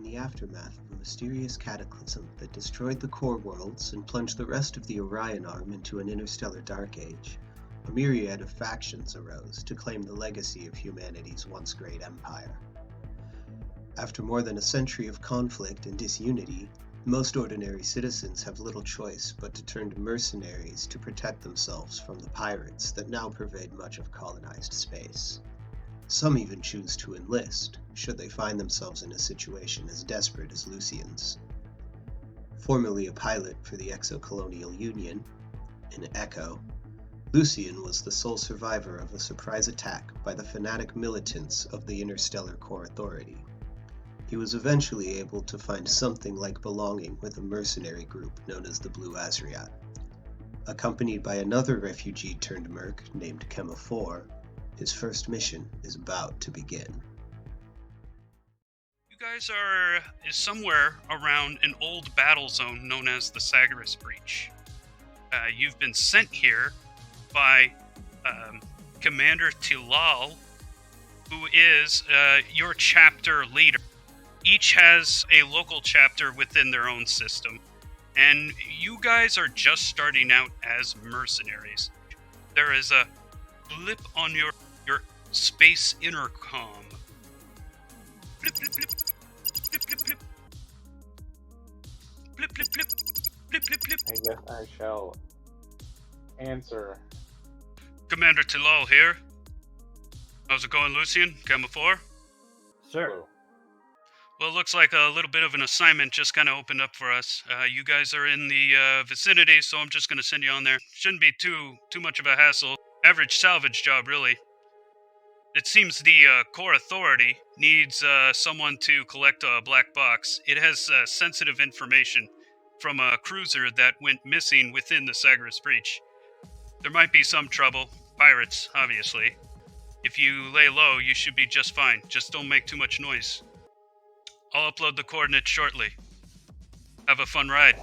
the aftermath of a mysterious cataclysm that destroyed the core worlds and plunged the rest of the Orion Arm into an interstellar dark age, a myriad of factions arose to claim the legacy of humanity's once great empire. After more than a century of conflict and disunity, most ordinary citizens have little choice but to turn to mercenaries to protect themselves from the pirates that now pervade much of colonized space. Some even choose to enlist, should they find themselves in a situation as desperate as Lucian's. Formerly a pilot for the Exo-Colonial Union, an Echo, Lucian was the sole survivor of a surprise attack by the fanatic militants of the Interstellar Core Authority. He was eventually able to find something like belonging with a mercenary group known as the Blue Azriat. Accompanied by another refugee-turned-merc named Chema-4, his first mission is about to begin. You guys are somewhere around an old battle zone known as the Sirius Breach. You've been sent here by Commander Tilal, who is your chapter leader. Each has a local chapter within their own system, and you guys are just starting out as mercenaries. There is a blip on your space intercom. Blip, blip, blip. Blip, blip, blip. Blip, blip, blip. Blip, blip, blip. I guess I shall answer. Commander Tilal here. How's it going, Lucian? Chema-4? Sir. Well, it looks like a little bit of an assignment just kind of opened up for us. You guys are in the vicinity, so I'm just going to send you on there. Shouldn't be too much of a hassle. Average salvage job, really. It seems the Core Authority needs someone to collect a black box. It has sensitive information from a cruiser that went missing within the Sirius Breach. There might be some trouble. Pirates, obviously. If you lay low, you should be just fine. Just don't make too much noise. I'll upload the coordinates shortly. Have a fun ride.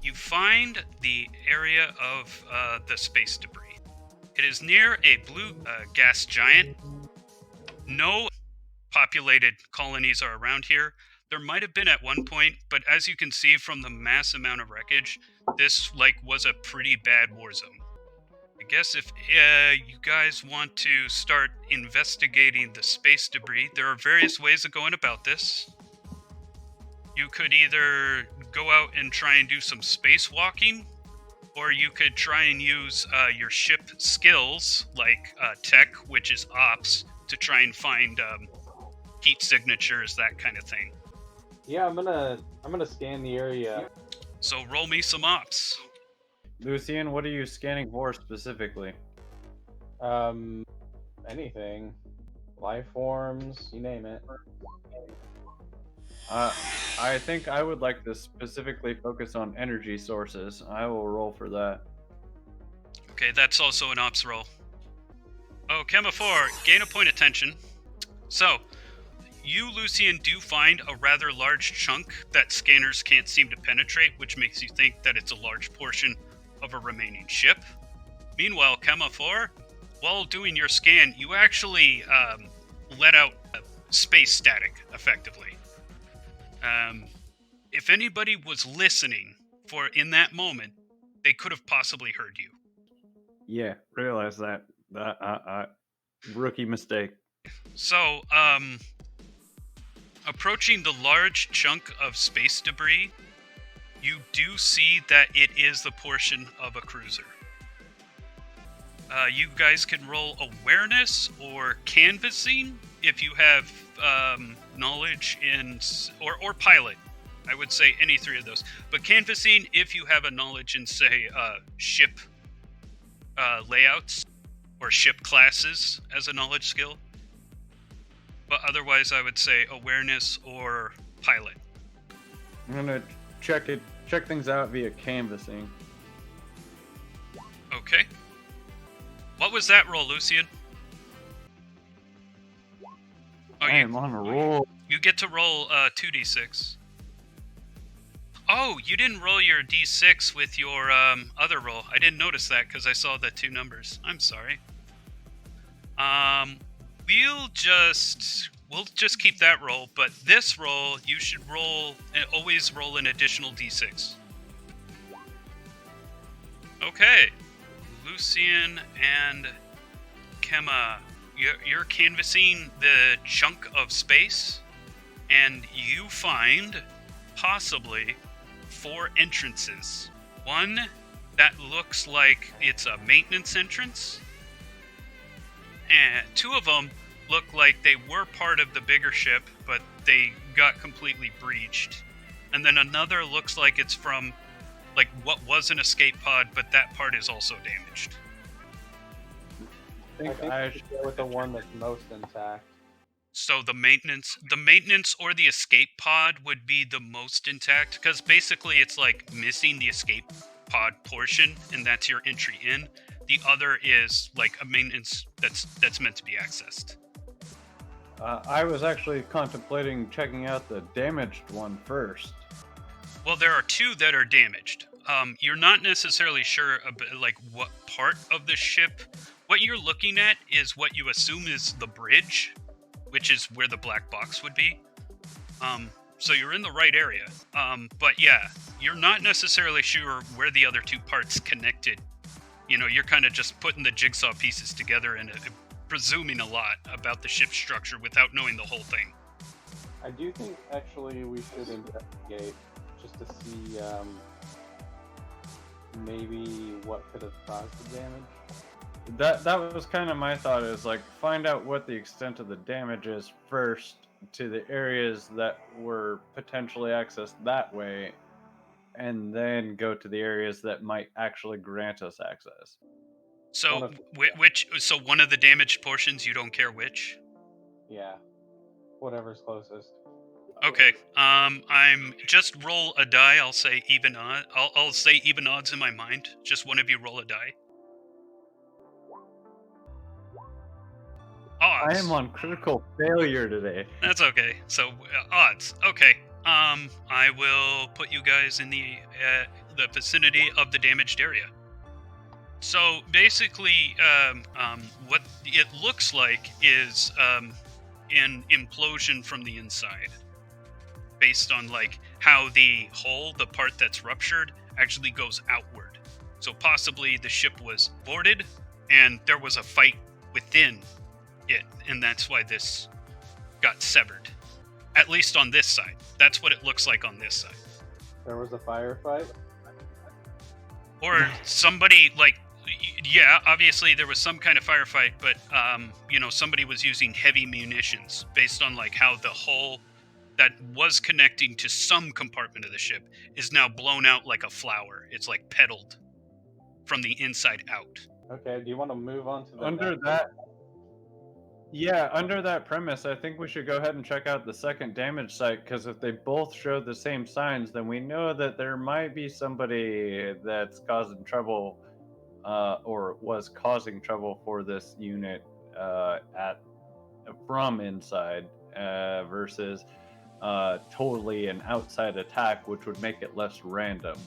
You find the area of the space debris. It is near a blue gas giant. No populated colonies are around here. There might have been at one point, but as you can see from the mass amount of wreckage, this was a pretty bad war zone. I guess if you guys want to start investigating the space debris, there are various ways of going about this. You could either go out and try and do some spacewalking, or you could try and use your ship skills, like tech, which is ops, to try and find heat signatures, that kind of thing. Yeah, I'm gonna scan the area. So roll me some ops. Lucian, what are you scanning for specifically? Anything. Life forms, you name it. I think I would like to specifically focus on energy sources. I will roll for that. Okay, that's also an ops roll. Oh, Chema-4, gain a point of tension. So, you, Lucian, do find a rather large chunk that scanners can't seem to penetrate, which makes you think that it's a large portion of a remaining ship. Meanwhile, Chema-4, while doing your scan, you actually let out space static, effectively. If anybody was listening in that moment, they could have possibly heard you. Yeah, realize that. Rookie mistake. So, approaching the large chunk of space debris, you do see that it is the portion of a cruiser. You guys can roll awareness or canvassing if you have knowledge in, or pilot. I would say any three of those. But canvassing if you have a knowledge in, say, ship layouts or ship classes as a knowledge skill. But otherwise, I would say awareness or pilot. I'm gonna check things out via canvassing. Okay. What was that roll, Lucian? I am on a roll. You get to roll 2d6. Oh, you didn't roll your d6 with your other roll. I didn't notice that because I saw the two numbers. I'm sorry. We'll just we'll just keep that roll. But this roll, you should always roll an additional d6. Okay, Lucian and Kema, you're canvassing the chunk of space, and you find possibly 4 entrances. One that looks like it's a maintenance entrance, and 2 of them look like they were part of the bigger ship, but they got completely breached. And then another looks like it's from like what was an escape pod, but that part is also damaged. I think I should go with the one that's most intact. So the maintenance or the escape pod would be the most intact, because basically it's like missing the escape pod portion, and that's your entry in. The other is like a maintenance that's meant to be accessed. I was actually contemplating checking out the damaged one first. Well, there are 2 that are damaged. You're not necessarily sure about like what part of the ship. What you're looking at is what you assume is the bridge, which is where the black box would be. So you're in the right area. But yeah, you're not necessarily sure where the other 2 parts connected. You know, you're kind of just putting the jigsaw pieces together and presuming a lot about the ship's structure without knowing the whole thing. I do think actually we should investigate just to see maybe what could have caused the damage. That was kind of my thought, is like find out what the extent of the damage is first to the areas that were potentially accessed that way, and then go to the areas that might actually grant us access. So so one of the damaged portions, you don't care which? Yeah, whatever's closest. Okay. I'm just roll a die. I'll say even odd. I'll say even odds in my mind. Just one of you roll a die. Odds. I am on critical failure today. That's okay. So odds. Okay. I will put you guys in the vicinity of the damaged area. So basically, what it looks like is an implosion from the inside, based on like how the hull, the part that's ruptured, actually goes outward. So possibly the ship was boarded, and there was a fight within it, and that's why this got severed. At least on this side. That's what it looks like on this side. There was a firefight? Or somebody, like, yeah, obviously there was some kind of firefight, but, somebody was using heavy munitions based on, like, how the hull that was connecting to some compartment of the ship is now blown out like a flower. It's, like, petaled from the inside out. Okay, do you want to move on to the Under that premise, I think we should go ahead and check out the second damage site, because if they both show the same signs, then we know that there might be somebody that's causing trouble, or was causing trouble for this unit from inside, versus totally an outside attack, which would make it less random.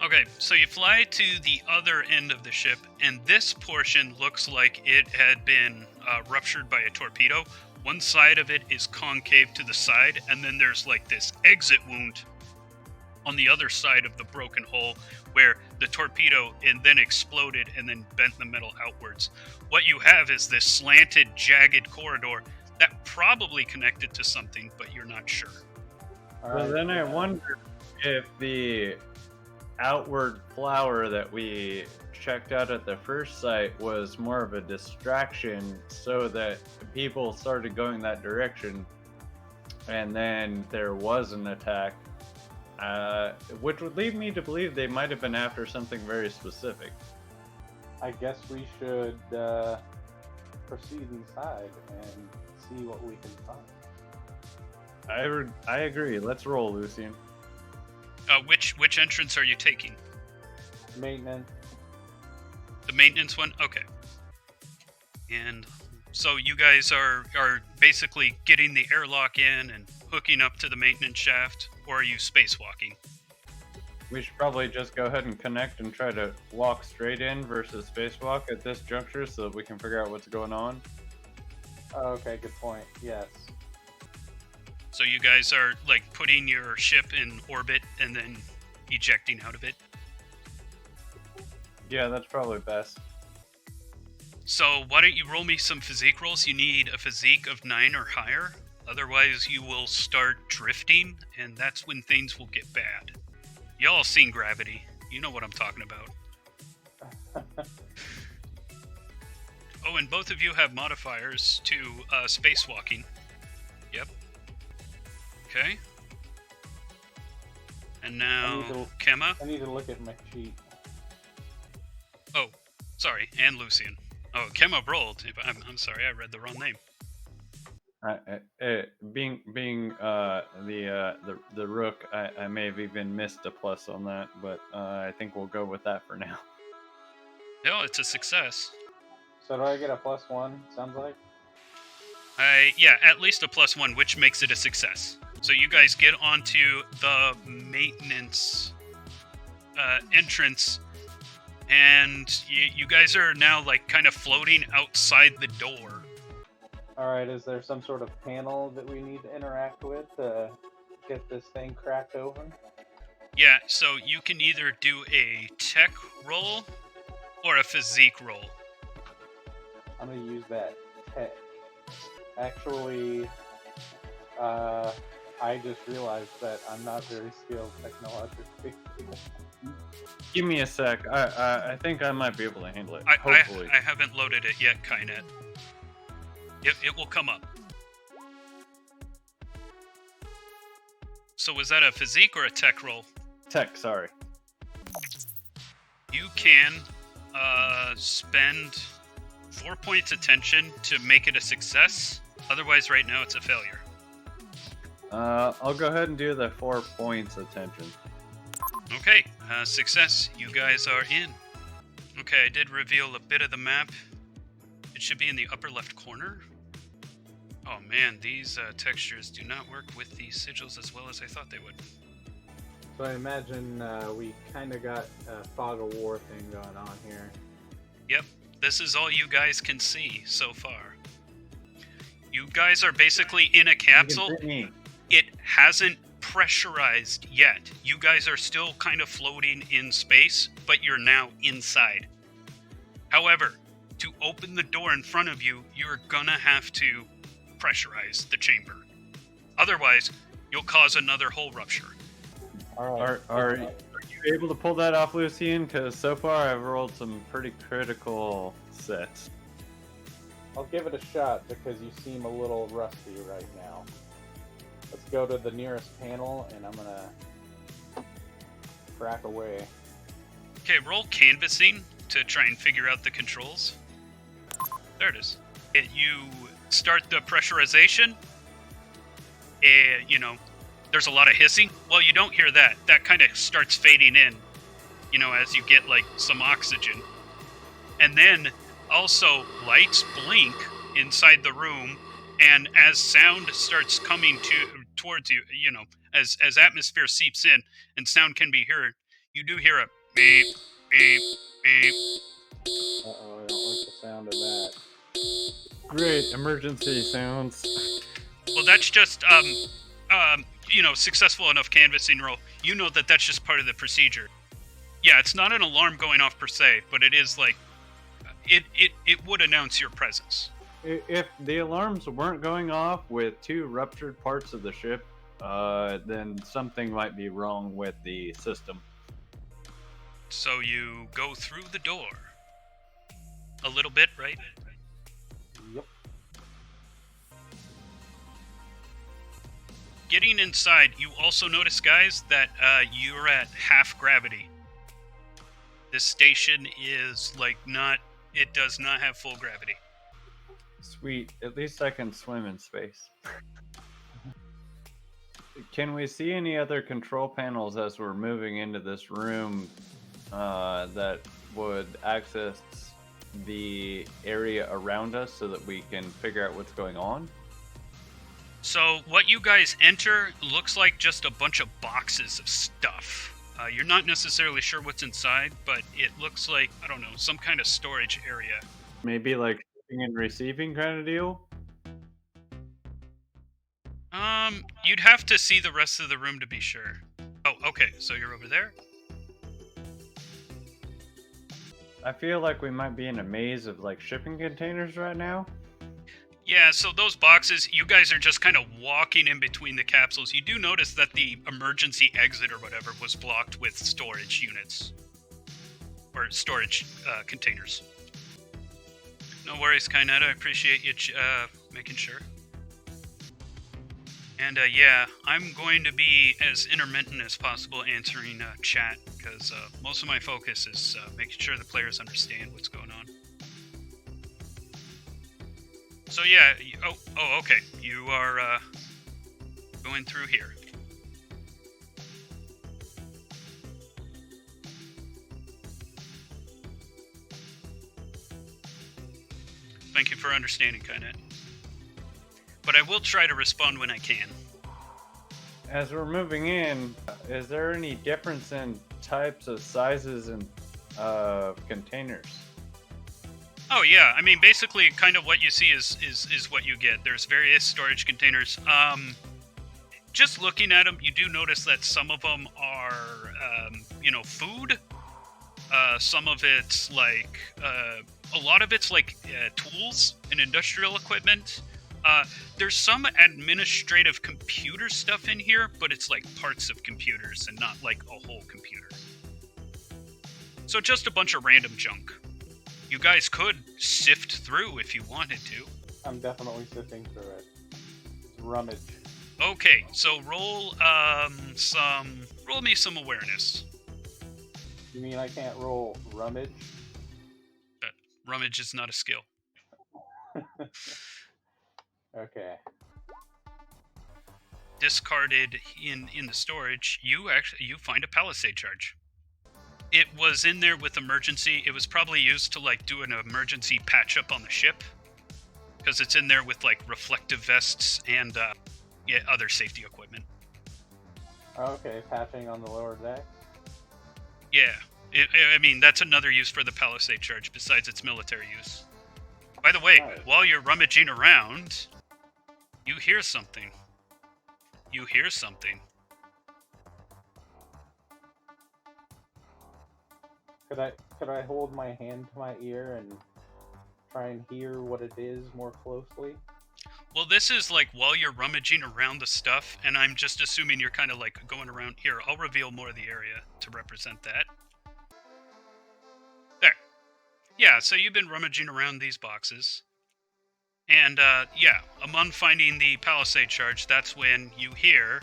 Okay, so you fly to the other end of the ship, and this portion looks like it had been ruptured by a torpedo. One side of it is concave to the side, and then there's like this exit wound on the other side of the broken hull where the torpedo and then exploded and then bent the metal outwards. What you have is this slanted, jagged corridor that probably connected to something, but you're not sure. Well, then I wonder if the outward flower that we checked out at the first site was more of a distraction, so that people started going that direction, and then there was an attack, which would lead me to believe they might have been after something very specific. I guess we should proceed inside and see what we can find. I agree. Let's roll, Lucian. Which entrance are you taking? Maintenance. The maintenance one? Okay. And so you guys are basically getting the airlock in and hooking up to the maintenance shaft, or are you spacewalking? We should probably just go ahead and connect and try to walk straight in versus spacewalk at this juncture, so that we can figure out what's going on. Oh, okay, good point. Yes. So you guys are like putting your ship in orbit and then ejecting out of it. Yeah, that's probably best. So why don't you roll me some physique rolls? You need a physique of 9 or higher. Otherwise you will start drifting, and that's when things will get bad. Y'all seen Gravity. You know what I'm talking about. Oh, and both of you have modifiers to spacewalking. Yep. Okay. And now, Kemma. I need to look at my sheet. Oh, sorry, and Lucian. Oh, Kemma rolled. I'm sorry, I read the wrong name. Being the rook, I may have even missed a plus on that, but I think we'll go with that for now. No, it's a success. So do I get a +1? Sounds like. Yeah, at least a +1, which makes it a success. So you guys get onto the maintenance entrance, and you guys are now like kind of floating outside the door. All right. Is there some sort of panel that we need to interact with to get this thing cracked open? Yeah, so you can either do a tech roll or a physique roll. I'm gonna use that tech. Actually, I just realized that I'm not very skilled technologically. Give me a sec. I think I might be able to handle it. I Hopefully. I haven't loaded it yet, Kynet. It will come up. So was that a physique or a tech roll? Tech, sorry. You can spend 4 points attention to make it a success. Otherwise, right now it's a failure. I'll go ahead and do the 4 points attention. Okay, success. You guys are in. Okay, I did reveal a bit of the map. It should be in the upper left corner. Oh man, these textures do not work with the sigils as well as I thought they would. So I imagine we kind of got a fog of war thing going on here. Yep, this is all you guys can see so far. You guys are basically in a capsule. It hasn't pressurized yet. You guys are still kind of floating in space, but you're now inside. However, to open the door in front of you, you're gonna have to pressurize the chamber. Otherwise, you'll cause another hull rupture. All right. Are you able to pull that off, Lucian? Because so far I've rolled some pretty critical sets. I'll give it a shot because you seem a little rusty right now. Let's go to the nearest panel, and I'm gonna crack away. Okay, roll canvassing to try and figure out the controls. There it is. You start the pressurization, and, there's a lot of hissing. Well, you don't hear that. That kind of starts fading in, as you get, like, some oxygen. And then, also, lights blink inside the room, and as sound starts coming towards you, as atmosphere seeps in and sound can be heard, you do hear a beep, beep, beep. Uh-oh, I don't like the sound of that. Great, emergency sounds. Well, that's just, successful enough canvassing roll. You know that that's just part of the procedure. Yeah, it's not an alarm going off per se, but it is like, it would announce your presence. If the alarms weren't going off with 2 ruptured parts of the ship, then something might be wrong with the system. So you go through the door. A little bit, right? Yep. Getting inside, you also notice, guys, that you're at half gravity. This station is it does not have full gravity. Sweet, at least I can swim in space. Can we see any other control panels as we're moving into this room that would access the area around us so that we can figure out what's going on? So what you guys enter looks like just a bunch of boxes of stuff. You're not necessarily sure what's inside, but it looks like, I don't know, some kind of storage area. Maybe like shipping and receiving kind of deal? You'd have to see the rest of the room to be sure. Oh, okay, so you're over there? I feel like we might be in a maze of like shipping containers right now. Yeah, so those boxes, you guys are just kind of walking in between the capsules. You do notice that the emergency exit or whatever was blocked with storage units. Or storage containers. No worries, Kynetta. I appreciate you making sure. And yeah, I'm going to be as intermittent as possible answering chat, because most of my focus is making sure the players understand what's going on. So yeah, okay. You are going through here. Thank you for understanding, Kynette. But I will try to respond when I can. As we're moving in, is there any difference in types of sizes and containers? Oh yeah, I mean basically kind of what you see is what you get. There's various storage containers. Just looking at them, you do notice that some of them are food. Some of it's like a lot of it's like tools and industrial equipment. There's some administrative computer stuff in here, but it's like parts of computers and not like a whole computer. So just a bunch of random junk. You guys could sift through if you wanted to. I'm definitely sifting through it. It's rummage. Okay, so roll me some awareness. You mean I can't roll rummage? Rummage is not a skill. Okay. Discarded in the storage, you find a palisade charge. It was in there with emergency. It was probably used to like do an emergency patch up on the ship, because it's in there with like reflective vests and other safety equipment. Okay, patching on the lower deck. Yeah, I mean that's another use for the palisade charge besides its military use. By the way, Nice. while you're rummaging around, you hear something. Could I hold my hand to my ear and try and hear what it is more closely? Well, this is like while you're rummaging around the stuff, and I'm just assuming you're kind of like going around here. I'll reveal more of the area to represent that. There. Yeah, so you've been rummaging around these boxes. And, yeah, among finding the palisade charge, that's when you hear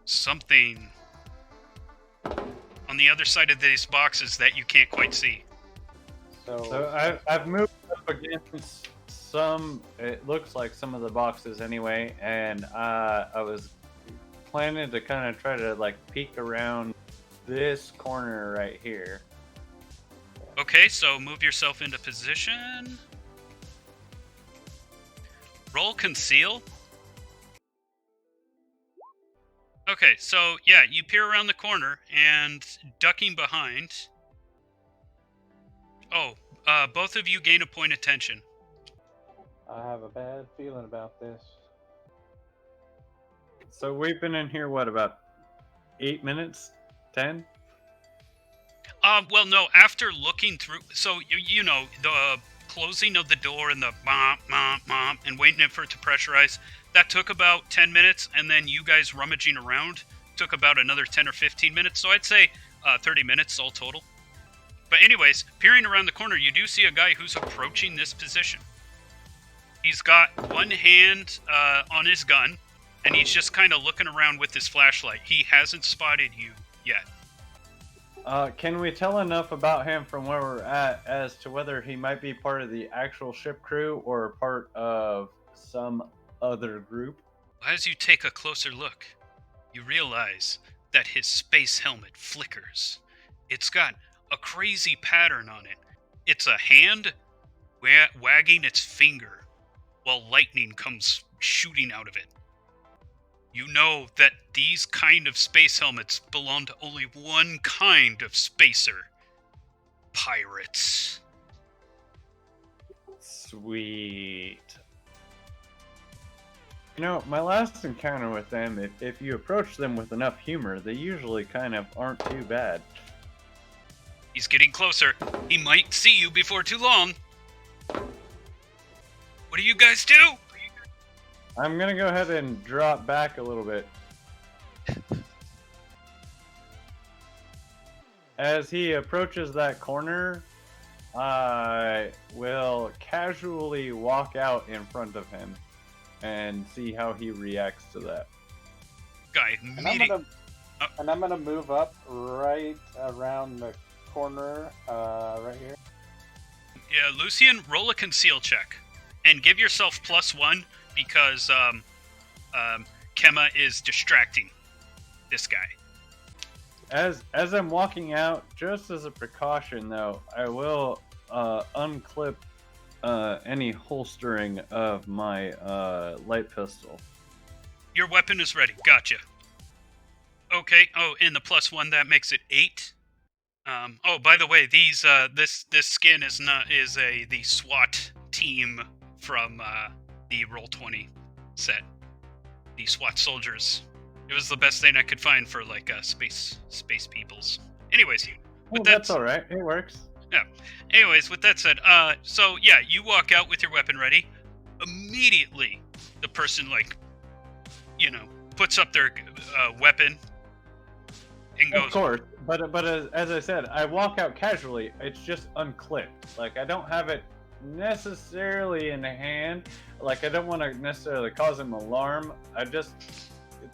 something on the other side of these boxes that you can't quite see. So I've moved up against some, it looks like some of the boxes anyway, and I was planning to kind of try to like peek around this corner right here. Okay, so move yourself into position. Roll conceal. Okay, so yeah, you peer around the corner and ducking behind. Oh, both of you gain a point of tension. I have a bad feeling about this. So we've been in here, what, about 8 minutes? 10? Well, no, after looking through, so, you know, the closing of the door and the mom, and waiting for it to pressurize, that took about 10 minutes, and then you guys rummaging around took about another 10 or 15 minutes, so I'd say 30 minutes all total. But anyways, peering around the corner, you do see a guy who's approaching this position. He's got one hand on his gun, and he's just kind of looking around with his flashlight. He hasn't spotted you yet. Can we tell enough about him from where we're at as to whether he might be part of the actual ship crew or part of some other group? As you take a closer look, you realize that his space helmet flickers. It's got a crazy pattern on it. It's a hand wagging its finger while lightning comes shooting out of it. You know that these kind of space helmets belong to only one kind of spacer. Pirates. Sweet. You know, my last encounter with them, if you approach them with enough humor, they usually kind of aren't too bad. He's getting closer. He might see you before too long. What do you guys do? I'm gonna go ahead and drop back a little bit. As he approaches that corner, I will casually walk out in front of him and see how he reacts to that. Guy And meeting. I'm gonna move up right around the corner, right here. Yeah, Lucian, roll a conceal check. And give yourself +1 because Kema is distracting this guy. As I'm walking out, just as a precaution though, I will unclip any holstering of my light pistol. Your weapon is ready. Gotcha. Okay. Oh, and the +1 that makes it 8. Oh, by the way, these this skin is the SWAT team from the Roll20 set. The SWAT soldiers. It was the best thing I could find for like space peoples. Anyways, That's all right. It works. Yeah. Anyways, with that said, so yeah, you walk out with your weapon ready. Immediately, the person puts up their weapon and goes. Of course, but as I said, I walk out casually. It's just unclipped. Like I don't have it necessarily in hand. Like I don't want to necessarily cause him alarm. I just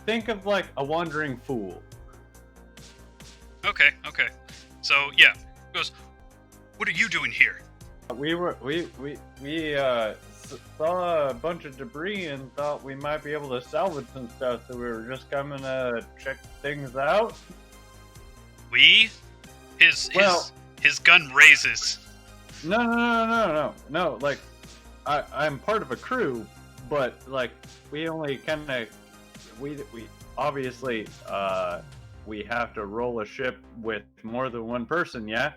think of like a wandering fool. Okay. So yeah, he goes. What are you doing here? We saw a bunch of debris and thought we might be able to salvage some stuff, so we were just coming to check things out. His gun raises. No. Like, I'm part of a crew, but like we only kind of we obviously we have to roll a ship with more than one person, yeah.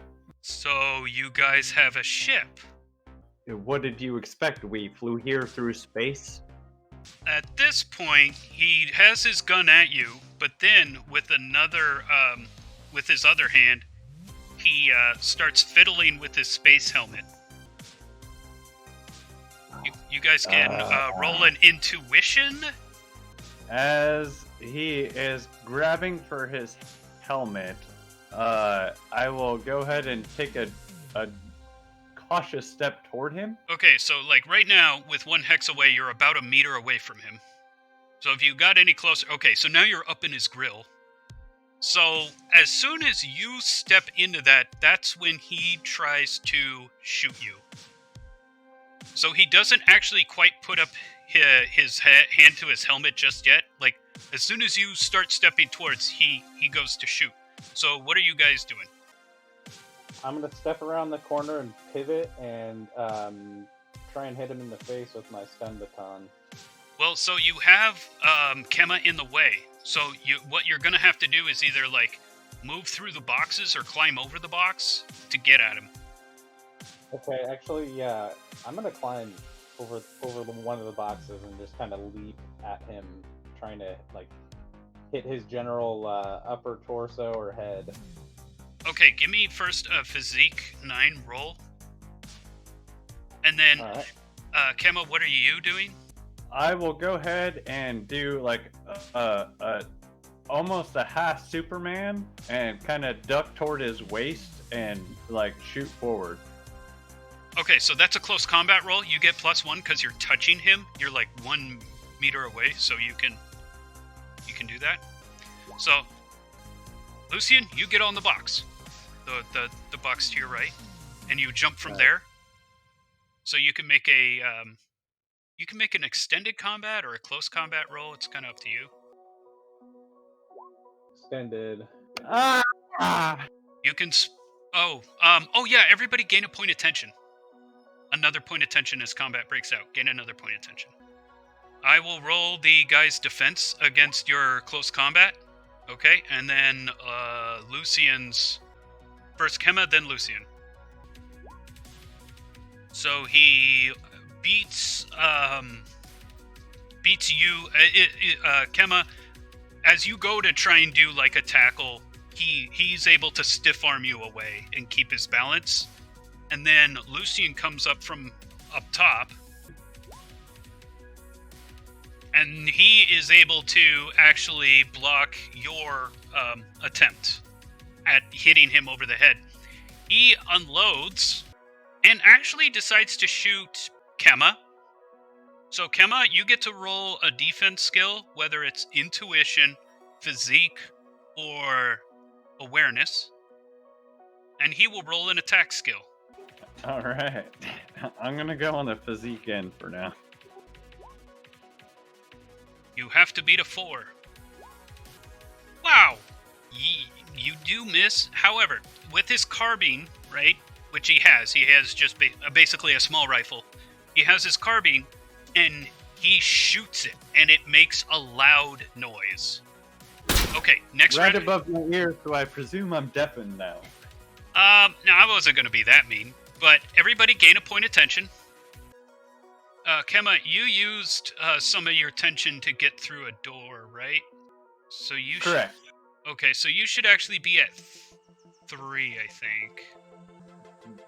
So you guys have a ship. What did you expect? We flew here through space? At this point, he has his gun at you, but then with with his other hand, he starts fiddling with his space helmet. You guys can roll an intuition. As he is grabbing for his helmet, I will go ahead and take a cautious step toward him. Okay, so like right now, with 1 hex away, you're about a meter away from him. So if you got any closer, okay, so now you're up in his grill. So as soon as you step into that, that's when he tries to shoot you. So he doesn't actually quite put up his hand to his helmet just yet. Like as soon as you start stepping towards, he goes to shoot. So what are you guys doing? I'm gonna step around the corner and pivot and try and hit him in the face with my stun baton. Well, so you have Kema in the way. So what you're gonna have to do is either like move through the boxes or climb over the box to get at him. Okay, actually, yeah, I'm gonna climb over one of the boxes and just kind of leap at him, trying to like hit his general upper torso or head. Okay, give me first a physique 9 roll. And then, Alright. Kema, what are you doing? I will go ahead and do like almost a half Superman and kind of duck toward his waist and like shoot forward. Okay, so that's a close combat roll. You get +1 because you're touching him. You're like 1 meter away, so you can do that. So, Lucian, you get on the box, the box to your right, and you jump from there. So you can make an extended combat or a close combat roll. It's kind of up to you. Extended. You can. Oh yeah. Everybody gain a point of tension. Another point of tension as combat breaks out. Gain another point of tension. I will roll the guy's defense against your close combat. Okay, and then Lucian's first Kema, then Lucian. So he beats beats you. Kema, as you go to try and do like a tackle, he's able to stiff arm you away and keep his balance. And then Lucian comes up from up top, and he is able to actually block your attempt at hitting him over the head. He unloads and actually decides to shoot Kema. So Kema, you get to roll a defense skill, whether it's intuition, physique, or awareness. And he will roll an attack skill. All right. I'm going to go on the physique end for now. You have to beat a 4. Wow! You do miss. However, with his carbine, right, which he has just basically a small rifle. He has his carbine, and he shoots it, and it makes a loud noise. Okay, next right round. above my ear, so I presume I'm deafened now. No, I wasn't going to be that mean, but everybody gain a point of tension. Kema, you used some of your tension to get through a door, right? So you Correct. Okay, so you should actually be at 3, I think.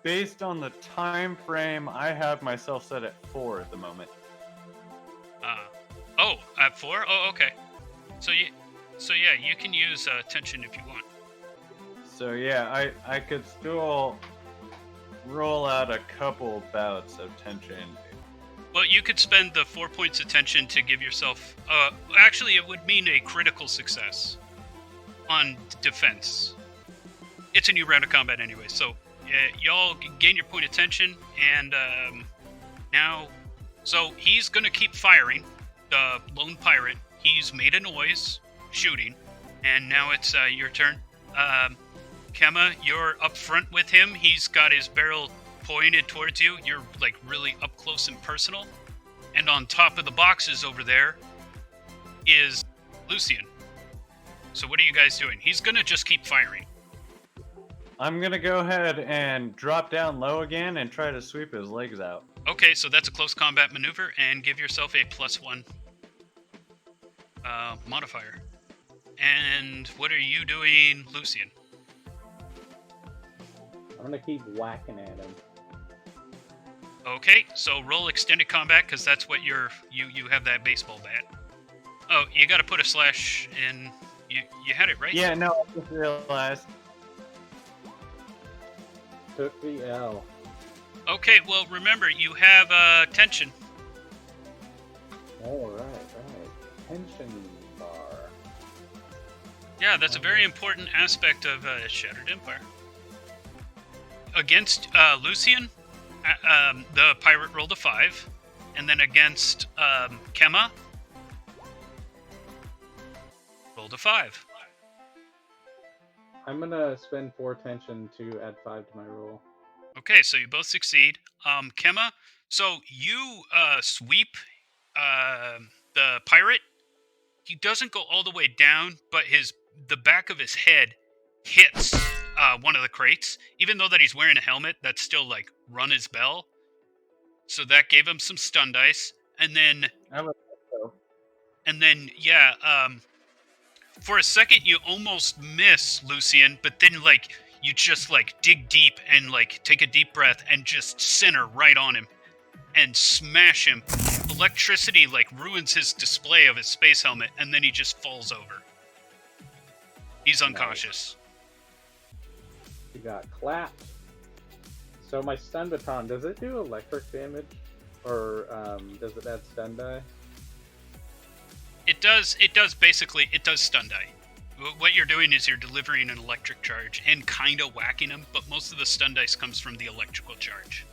Based on the time frame, I have myself set at 4 at the moment. At 4? Oh, okay. So yeah, you can use tension if you want. So yeah, I could still roll out a couple bouts of tension. Well, you could spend the 4 points of tension to give yourself... actually, it would mean a critical success on defense. It's a new round of combat anyway, so y'all gain your point of tension, and now... So he's going to keep firing, the lone pirate. He's made a noise, shooting, and now it's your turn. Kema, you're up front with him. He's got his barrel pointed towards you. You're like really up close and personal. And on top of the boxes over there is Lucian. So what are you guys doing? He's gonna just keep firing. I'm gonna go ahead and drop down low again and try to sweep his legs out. Okay, so that's a close combat maneuver, and give yourself a +1 modifier. And what are you doing, Lucian? I'm gonna keep whacking at him. Okay, so roll extended combat, because that's what you have that baseball bat. Oh, you got to put a slash in. You had it right. Yeah, no, I just realized. Took the L. Okay, well remember you have tension. All right. Tension bar. Yeah, that's a very important aspect of Shattered Empire. Against Lucian, the pirate rolled a 5, and then against Kema, rolled a 5. I'm gonna spend 4 tension to add 5 to my roll. Okay, so you both succeed. Kema, so you sweep the pirate. He doesn't go all the way down, but the back of his head hits one of the crates. Even though that he's wearing a helmet, that's still like run his bell. So that gave him some stun dice. And then for a second you almost miss Lucian, but then like you just like dig deep and like take a deep breath and just center right on him and smash him. Electricity like ruins his display of his space helmet, and then he just falls over. He's unconscious. He got clapped. So my stun baton, does it do electric damage? Or does it add stun die? It does basically, it does stun die. What you're doing is you're delivering an electric charge and kind of whacking him, but most of the stun dice comes from the electrical charge.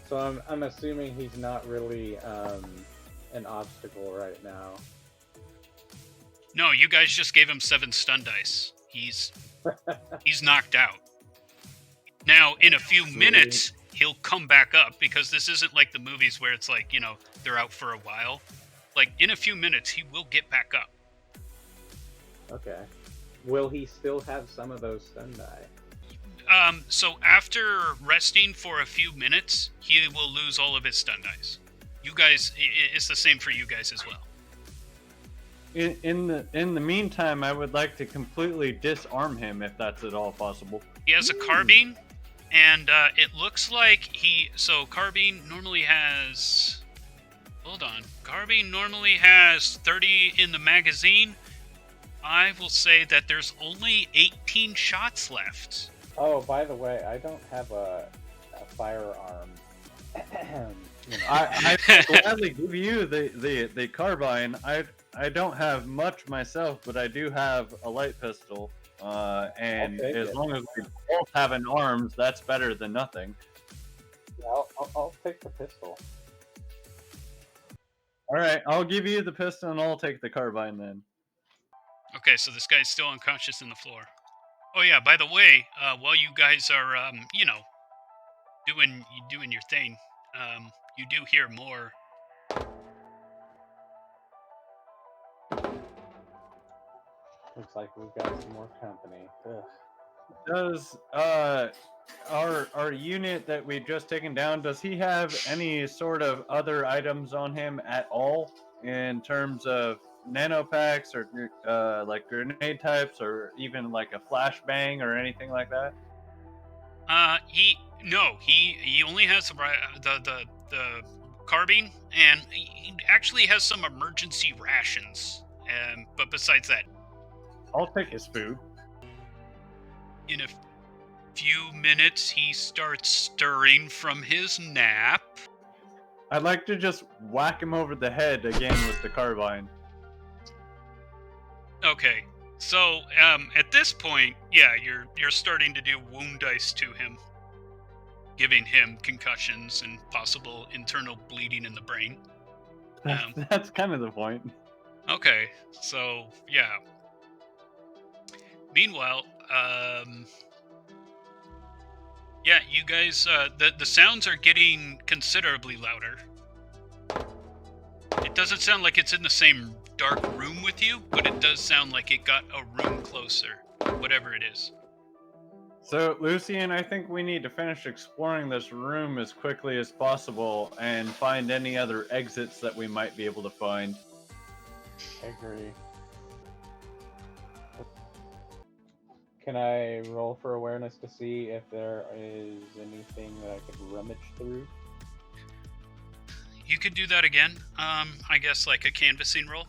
So I'm assuming he's not really an obstacle right now. No, you guys just gave him 7 stun dice. He's knocked out. Now, in a few minutes, he'll come back up, because this isn't like the movies where it's like, they're out for a while. Like, in a few minutes, he will get back up. Okay. Will he still have some of those stun die? So after resting for a few minutes, he will lose all of his stun dice. you guys, it's the same for you guys as well. In the meantime, I would like to completely disarm him if that's at all possible. He has a carbine, and it looks like carbine normally has. Hold on, carbine normally has 30 in the magazine. I will say that there's only 18 shots left. Oh, by the way, I don't have a firearm. I gladly give you the carbine. I don't have much myself, but I do have a light pistol. And as long as we both have an arms, that's better than nothing. Yeah, I'll take the pistol. All right, I'll give you the pistol, and I'll take the carbine then. Okay, so this guy's still unconscious in the floor. Oh yeah, by the way, while you guys are, doing your thing, you do hear more. Looks like we've got some more company. Ugh. Does our unit that we've just taken down, does he have any sort of other items on him at all in terms of nanopacks or like grenade types or even like a flashbang or anything like that? He only has the carbine, and he actually has some emergency rations. But besides that, I'll take his food. in a few minutes, he starts stirring from his nap. I'd like to just whack him over the head again with the carbine. Okay, so at this point, yeah, you're starting to do wound dice to him, giving him concussions and possible internal bleeding in the brain. That's kind of the point. Okay, so yeah. Meanwhile, yeah, you guys, the sounds are getting considerably louder. It doesn't sound like it's in the same dark room with you, but it does sound like it got a room closer, whatever it is. So, Lucian, I think we need to finish exploring this room as quickly as possible and find any other exits that we might be able to find. I agree. Can I roll for awareness to see if there is anything that I could rummage through? You could do that again. I guess like a canvassing roll.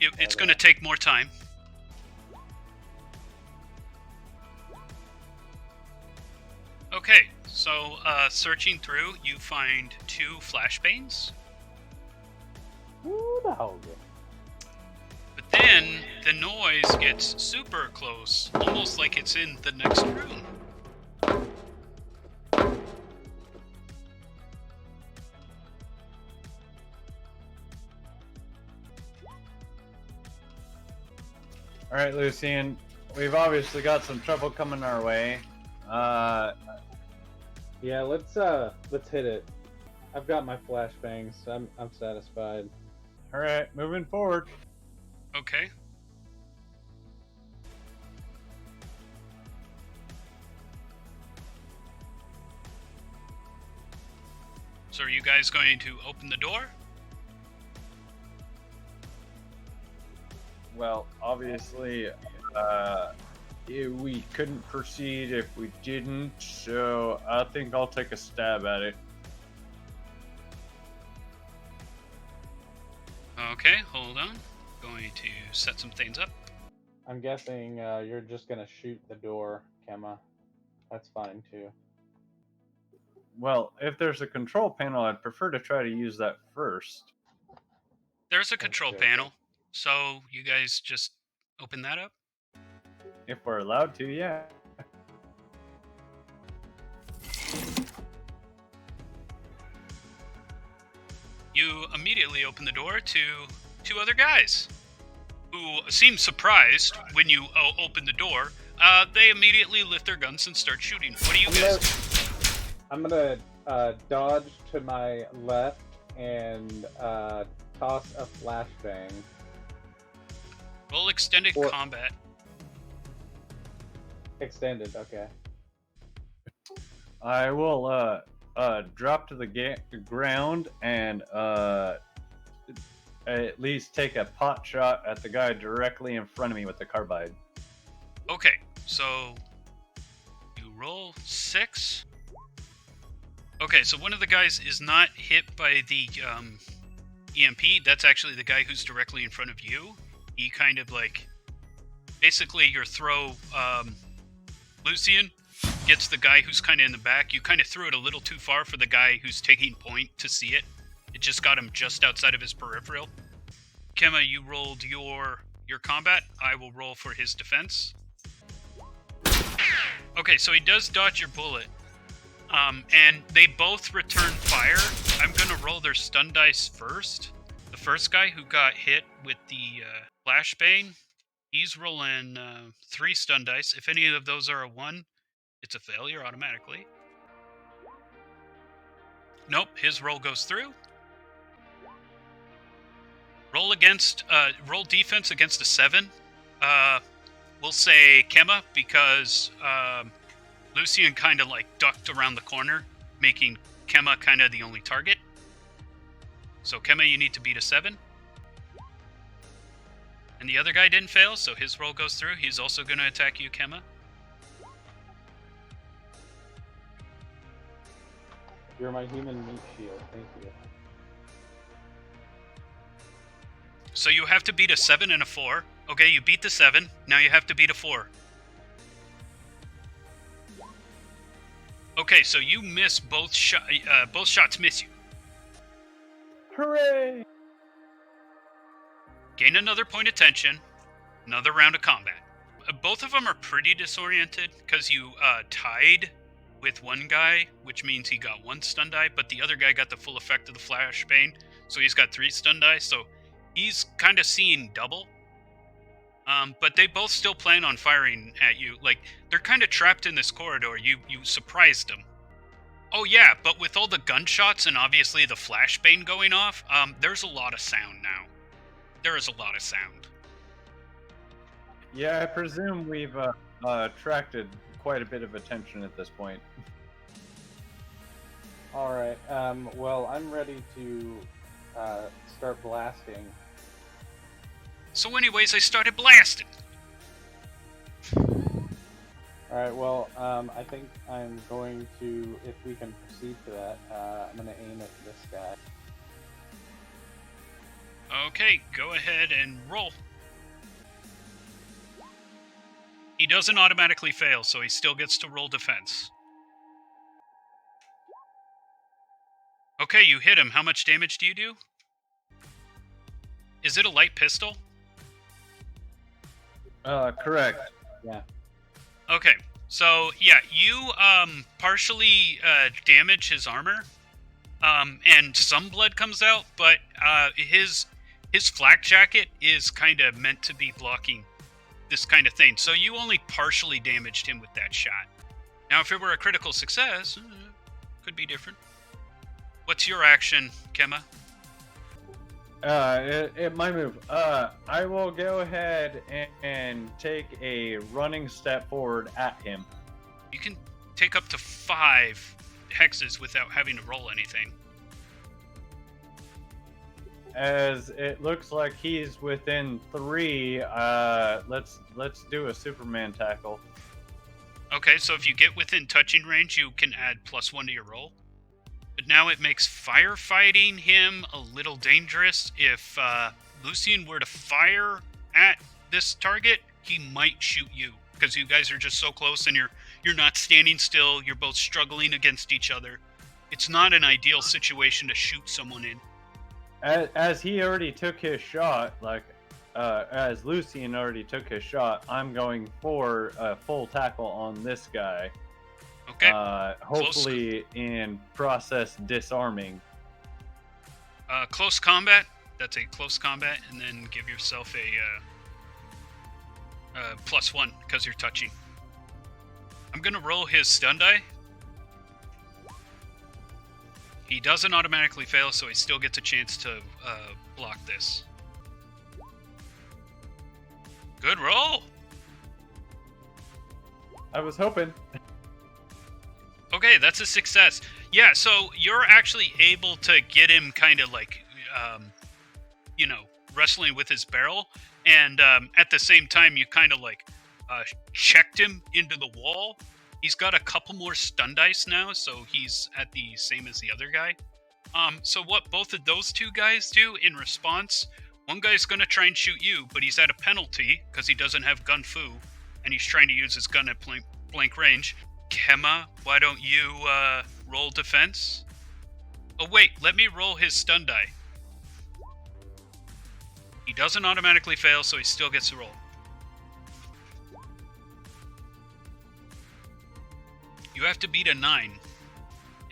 It's going to take more time. Okay, so searching through, you find 2 flashbangs. Who the hell? But then the noise gets super close, almost like it's in the next room. All right, Lucian, we've obviously got some trouble coming our way. Yeah, let's hit it. I've got my flashbangs. I'm satisfied. All right, moving forward. Okay. So are you guys going to open the door? Well, obviously, we couldn't proceed if we didn't, so I think I'll take a stab at it. Okay, hold on. Going to set some things up. I'm guessing you're just gonna shoot the door, Kemma. That's fine too. Well, if there's a control panel, I'd prefer to try to use that first. There's a control Okay. panel, so you guys just open that up. If we're allowed to, yeah. You immediately open the door to 2 other guys who seem surprised when you open the door. They immediately lift their guns and start shooting. What do you guys do? I'm gonna dodge to my left and toss a flashbang. Roll extended combat. Extended, okay. I will drop to the ground and at least take a pot shot at the guy directly in front of me with the carbide. Okay, so you roll 6. Okay, so one of the guys is not hit by the EMP. That's actually the guy who's directly in front of you. He kind of like, basically your throw, Lucian gets the guy who's kind of in the back. You kind of threw it a little too far for the guy who's taking point to see it. It just got him just outside of his peripheral. Kemma, you rolled your combat. I will roll for his defense. Okay, so he does dodge your bullet. And they both return fire. I'm gonna roll their stun dice first. The first guy who got hit with the flashbang, he's rolling 3 stun dice. If any of those are a 1, it's a failure automatically. Nope, his roll goes through. Roll defense against a 7. We'll say Kemma, because Lucian kind of like ducked around the corner, making Kemma kind of the only target. So Kemma, you need to beat a 7. And the other guy didn't fail, so his roll goes through. He's also going to attack you, Kemma. You're my human meat shield. Thank you. So you have to beat a 7 and a 4. Okay, you beat the 7. Now you have to beat a 4. Okay, so you miss both shots miss you. Hooray! Gain another point of tension. Another round of combat. Both of them are pretty disoriented because you tied with one guy, which means he got 1 stun die, but the other guy got the full effect of the flashbang, so he's got 3 stun die, so he's kind of seeing double. But they both still plan on firing at you. Like, they're kind of trapped in this corridor. You surprised them. Oh yeah, but with all the gunshots and obviously the flashbang going off, there's a lot of sound now. There is a lot of sound. Yeah, I presume we've attracted quite a bit of attention at this point. All right. Well, I'm ready to start blasting. So anyways, I started blasting. All right. Well, I think I'm going to, if we can proceed to that, I'm going to aim at this guy. Okay, go ahead and roll. He doesn't automatically fail, so he still gets to roll defense. Okay, you hit him. How much damage do you do? Is it a light pistol? Correct. Yeah. Okay, so yeah, you partially damage his armor, and some blood comes out, but his flak jacket is kind of meant to be blocking this kind of thing, so you only partially damaged him with that shot. Now, if it were a critical success, could be different. What's your action, Kemma? My move. I will go ahead and take a running step forward at him. You can take up to 5 hexes without having to roll anything. As it looks like he's within 3, let's do a Superman tackle. Okay, so if you get within touching range, you can add +1 to your roll. But now it makes firefighting him a little dangerous. If Lucian were to fire at this target, he might shoot you, because you guys are just so close and you're not standing still. You're both struggling against each other. It's not an ideal situation to shoot someone in. As he already took his shot, as Lucian already took his shot, I'm going for a full tackle on this guy. Okay. Hopefully in process disarming. Close combat. That's a close combat, and then give yourself a +1 because you're touching. I'm gonna roll his stun die. He doesn't automatically fail, so he still gets a chance to block this. Good roll. I was hoping. Okay, that's a success. Yeah, so you're actually able to get him kind of like, wrestling with his barrel. And at the same time, you kind of like checked him into the wall. He's got a couple more stun dice now, so he's at the same as the other guy. So what both of those two guys do in response, one guy's going to try and shoot you, but he's at a penalty because he doesn't have gun fu, and he's trying to use his gun at blank range. Kema, why don't you roll defense? Oh wait, let me roll his stun die. He doesn't automatically fail, so he still gets to roll. You have to beat a 9.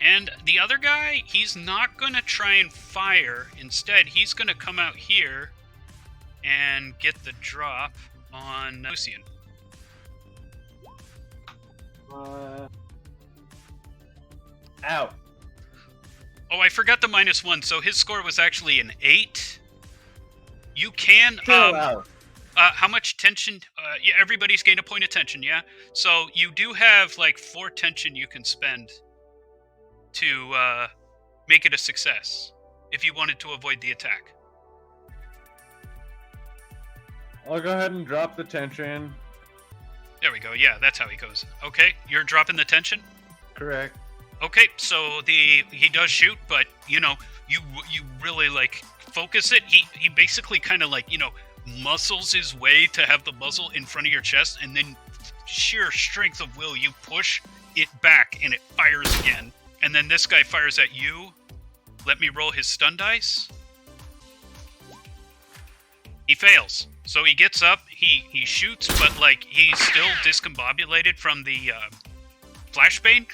And the other guy, he's not going to try and fire. Instead, he's going to come out here and get the drop on Lucian. Ow. Oh, I forgot the -1, so his score was actually an 8. You can... Chill out. How much tension? Yeah, everybody's gained a point of tension, yeah? So you do have, like, 4 tension you can spend to make it a success, if you wanted to avoid the attack. I'll go ahead and drop the tension. There we go, yeah, that's how he goes. Okay, you're dropping the tension? Correct. Okay, so he does shoot, but, you really, like, focus it. He basically kind of, like, muscles his way to have the muzzle in front of your chest, and then sheer strength of will, you push it back, and it fires again. And then this guy fires at you. Let me roll his stun dice. He fails. So he gets up, he shoots, but, like, he's still discombobulated from the flashbang.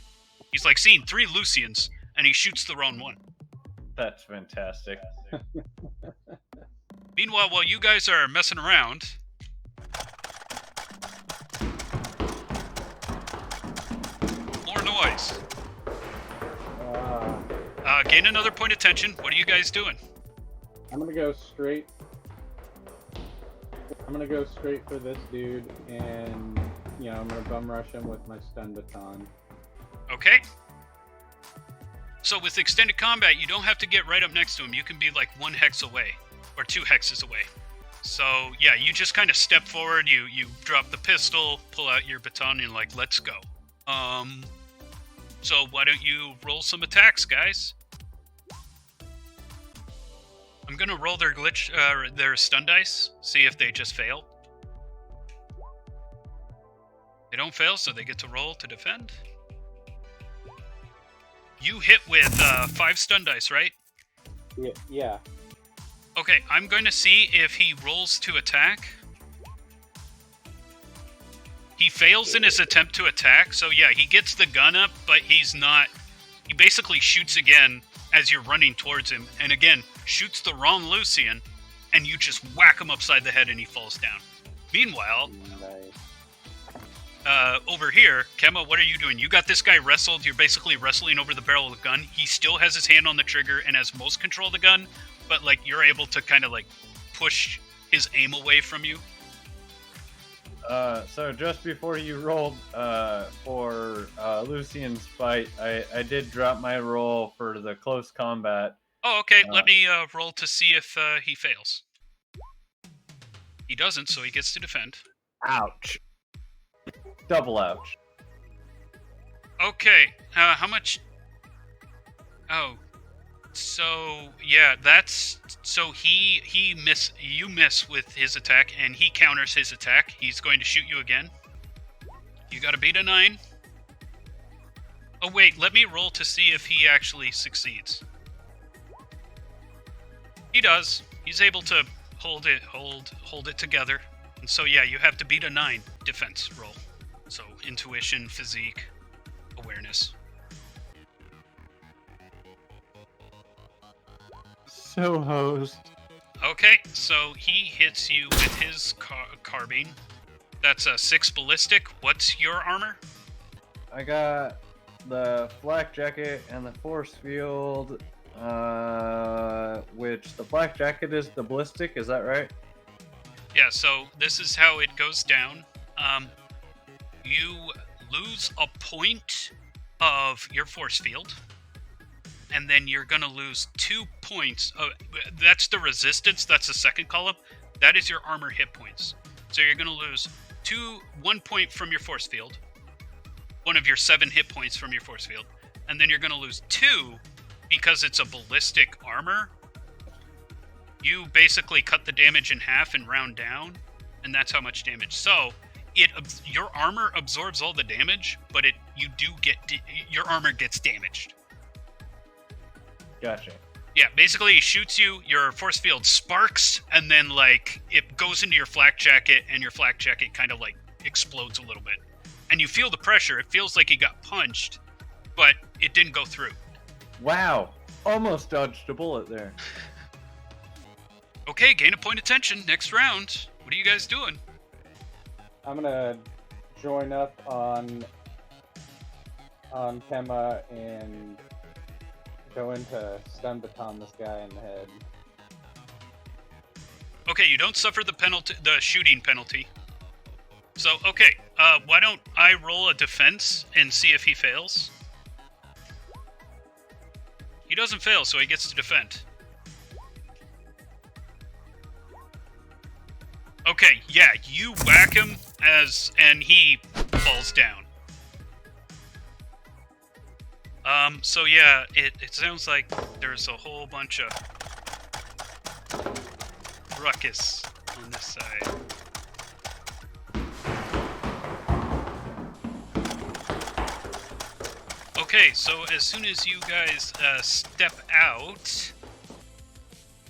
He's, like, seeing 3 Lucians, and he shoots the wrong one. That's fantastic. Meanwhile, while you guys are messing around... More noise. Gain another point of tension. What are you guys doing? I'm gonna go straight for this dude, and I'm gonna bum rush him with my stun baton. Okay. So with extended combat, you don't have to get right up next to him. You can be like 1 hex away, or 2 hexes away. So yeah, you just kind of step forward. You drop the pistol, pull out your baton, and like, let's go. So why don't you roll some attacks, guys? I'm gonna roll their their stun dice, see if they just fail. They don't fail, so they get to roll to defend. You hit with 5 stun dice, right? Yeah. Okay, I'm going to see if he rolls to attack. He fails in his attempt to attack, so yeah, he gets the gun up, but he's not... He basically shoots again as you're running towards him, and again, shoots the wrong Lucian, and you just whack him upside the head and he falls down. Meanwhile, over here, Kema, what are you doing? You got this guy wrestled, you're basically wrestling over the barrel of the gun. He still has his hand on the trigger and has most control of the gun, but like you're able to kind of like push his aim away from you. So just before you rolled for Lucian's fight, I did drop my roll for the close combat. Oh, okay. Let me roll to see if he fails. He doesn't, so he gets to defend. Ouch. Double ouch. Okay. How much? Oh. So yeah, that's so you miss with his attack, and he counters his attack. He's going to shoot you again. You got to beat a 9. Oh wait, let me roll to see if he actually succeeds. He does. He's able to hold it together. And so yeah, you have to beat a 9 defense roll. So intuition, physique, awareness. So hosed. Okay, so he hits you with his carbine. That's a 6 ballistic. What's your armor? I got the flak jacket and the force field, which the flak jacket is the ballistic, is that right? Yeah, so this is how it goes down. You lose a point of your force field. and then you're going to lose 2 points. That's the resistance. That's the second column. That is your armor hit points. So you're going to lose 1 point from your force field, one of your 7 hit points from your force field, and then you're going to lose 2 because it's a ballistic armor. You basically cut the damage in half and round down, and that's how much damage. So your armor absorbs all the damage, but your armor gets damaged. Gotcha. Yeah, basically it shoots you, your force field sparks, and then like it goes into your flak jacket, and your flak jacket kind of like explodes a little bit. And you feel the pressure. It feels like you got punched, but it didn't go through. Wow. Almost dodged a bullet there. Okay, gain a point of tension. Next round. What are you guys doing? I'm gonna join up on Kema and go into stun baton this guy in the head. Okay, you don't suffer the shooting penalty. So, okay, why don't I roll a defense and see if he fails? He doesn't fail, so he gets to defend. Okay, yeah, you whack him and he falls down. So yeah, it sounds like there's a whole bunch of ruckus on this side. Okay, so as soon as you guys step out,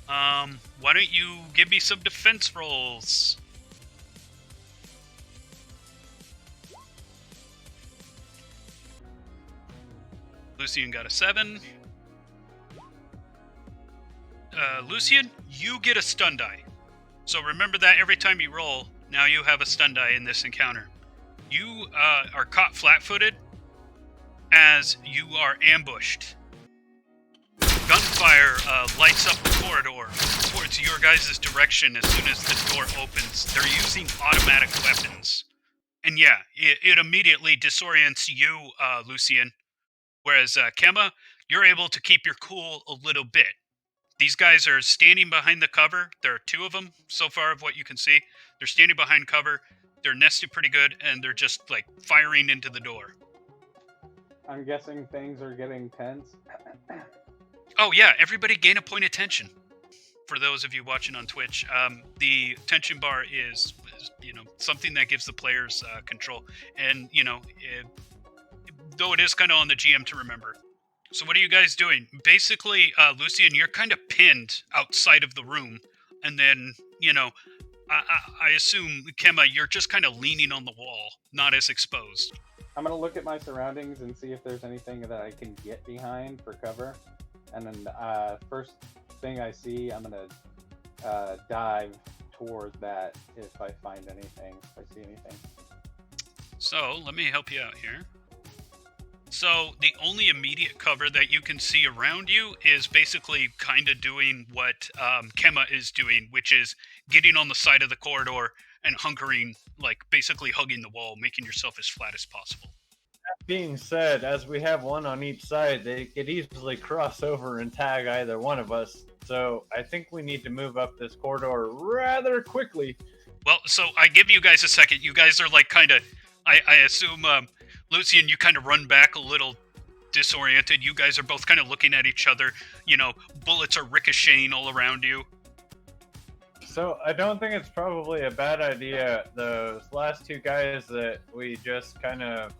why don't you give me some defense rolls? Lucian got a 7. Lucian, you get a stun die. So remember that every time you roll, now you have a stun die in this encounter. You are caught flat-footed as you are ambushed. Gunfire lights up the corridor towards your guys' direction as soon as the door opens. They're using automatic weapons. And yeah, it immediately disorients you, Lucian. Whereas Kema, you're able to keep your cool a little bit. These guys are standing behind the cover. There are 2 of them so far of what you can see. They're standing behind cover. They're nested pretty good, and they're just like firing into the door. I'm guessing things are getting tense. Oh yeah, everybody gain a point of tension. For those of you watching on Twitch, the tension bar is something that gives the players control, and though it is kind of on the GM to remember. So what are you guys doing? Basically, Lucian, you're kind of pinned outside of the room, and then I assume Kema, you're just kind of leaning on the wall, not as exposed. I'm gonna look at my surroundings and see if there's anything that I can get behind for cover. And then first thing I see, I'm gonna dive towards that if I find anything, if I see anything. So let me help you out here. So the only immediate cover that you can see around you is basically kind of doing what Kema is doing, which is getting on the side of the corridor and hunkering, like basically hugging the wall, making yourself as flat as possible. That being said, as we have one on each side, they could easily cross over and tag either one of us. So I think we need to move up this corridor rather quickly. Well, so I give you guys a second. You guys are like kind of, I assume, Lucian, you kind of run back a little disoriented. You guys are both kind of looking at each other. Bullets are ricocheting all around you. So I don't think it's probably a bad idea. Those last 2 guys that we just kind of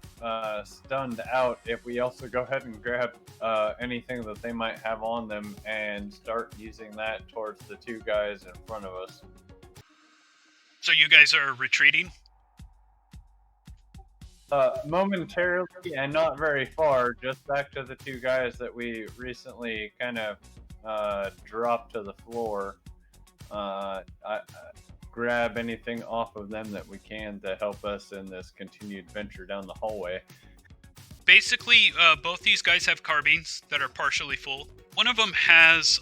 stunned out, if we also go ahead and grab anything that they might have on them and start using that towards the 2 guys in front of us. So you guys are retreating? Momentarily and not very far, just back to the 2 guys that we recently kind of dropped to the floor. Grab anything off of them that we can to help us in this continued venture down the hallway. Basically, both these guys have carbines that are partially full. One of them has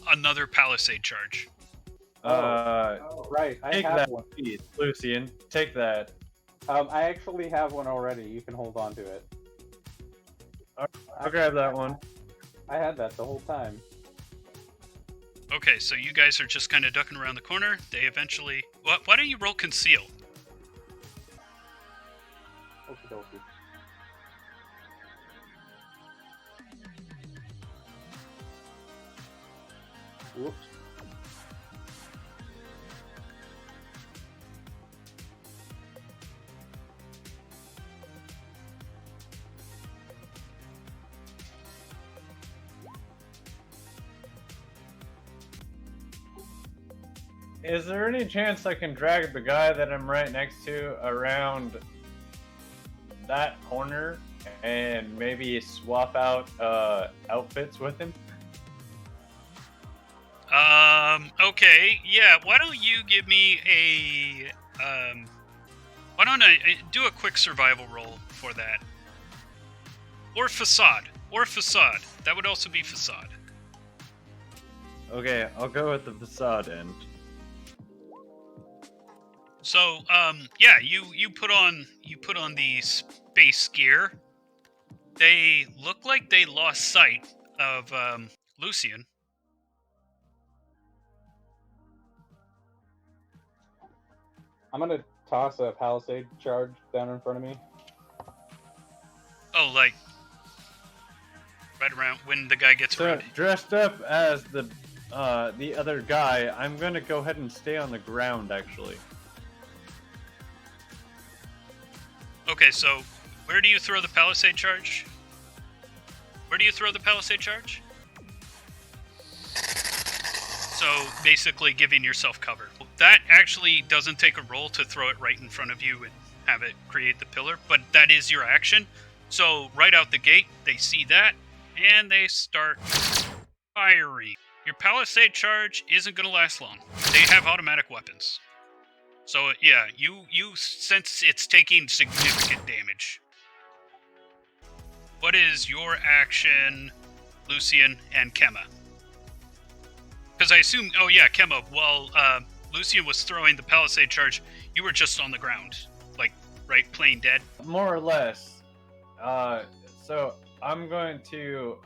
another palisade charge. Right. I Take have that, one. please, Lucian. Take that. I actually have one already. You can hold on to it. I'll grab that one. I had that the whole time. Okay, so you guys are just kind of ducking around the corner. They eventually... Why don't you roll conceal? Okie dokie. Whoops. Is there any chance I can drag the guy that I'm right next to around that corner and maybe swap out outfits with him? Okay, yeah, why don't you give me a, why don't I do a quick survival roll for that? Or facade. That would also be facade. Okay, I'll go with the facade end. So, yeah, you put on the space gear. They look like they lost sight of, Lucian. I'm gonna toss a palisade charge down in front of me. Oh, like, right around when the guy gets So, ready. dressed up as the other guy, I'm gonna go ahead and stay on the ground, actually. Okay, so where do you throw the palisade charge? So basically giving yourself cover. That actually doesn't take a roll to throw it right in front of you and have it create the pillar, but that is your action. So right out the gate, they see that, and they start firing. Your palisade charge isn't going to last long. They have automatic weapons. So yeah, you sense it's taking significant damage. What is your action, Lucian and Kemma? Because I assume, oh yeah, Kemma, while Lucian was throwing the palisade charge, you were just on the ground, like, right, plain dead? More or less. So I'm going to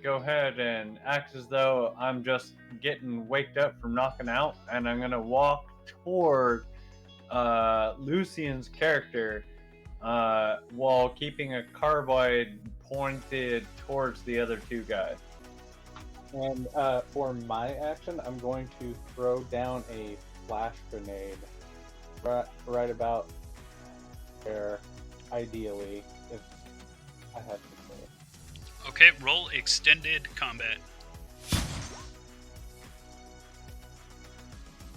go ahead and act as though I'm just getting waked up from knocking out, and I'm going to walk toward Lucian's character while keeping a carbide pointed towards the other two guys. And for my action, I'm going to throw down a flash grenade right about there, ideally, if I had to say. Okay, roll extended combat.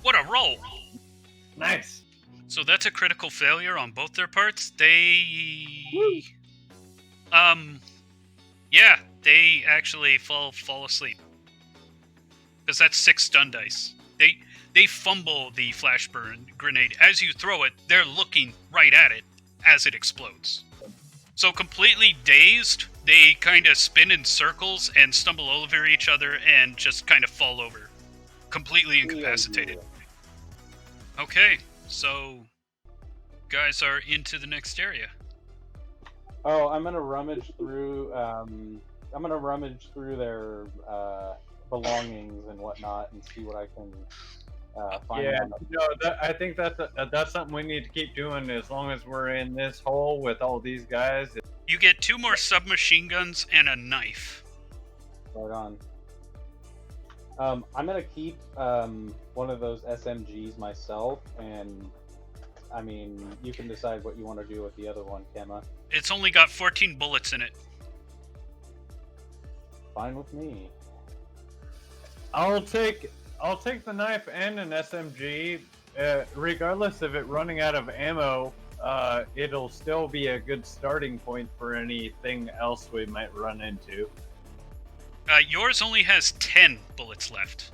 What a roll! Nice! So that's a critical failure on both their parts. They... Woo! Yeah, they actually fall asleep. Because that's 6 stun dice. They fumble the flash burn grenade. As you throw it, they're looking right at it as it explodes. So completely dazed, they kind of spin in circles and stumble over each other and just kind of fall over. Completely incapacitated. Okay, so guys are into the next area. Oh, I'm gonna rummage through. Their belongings and whatnot, and see what I can find. Yeah, I think that's something we need to keep doing as long as we're in this hole with all these guys. You get 2 more submachine guns and a knife. Right on. I'm gonna keep one of those SMGs myself, and I mean, you can decide what you want to do with the other one, Kemma. It's only got 14 bullets in it. Fine with me. I'll take the knife and an SMG, regardless of it running out of ammo. It'll still be a good starting point for anything else we might run into. Yours only has 10 bullets left.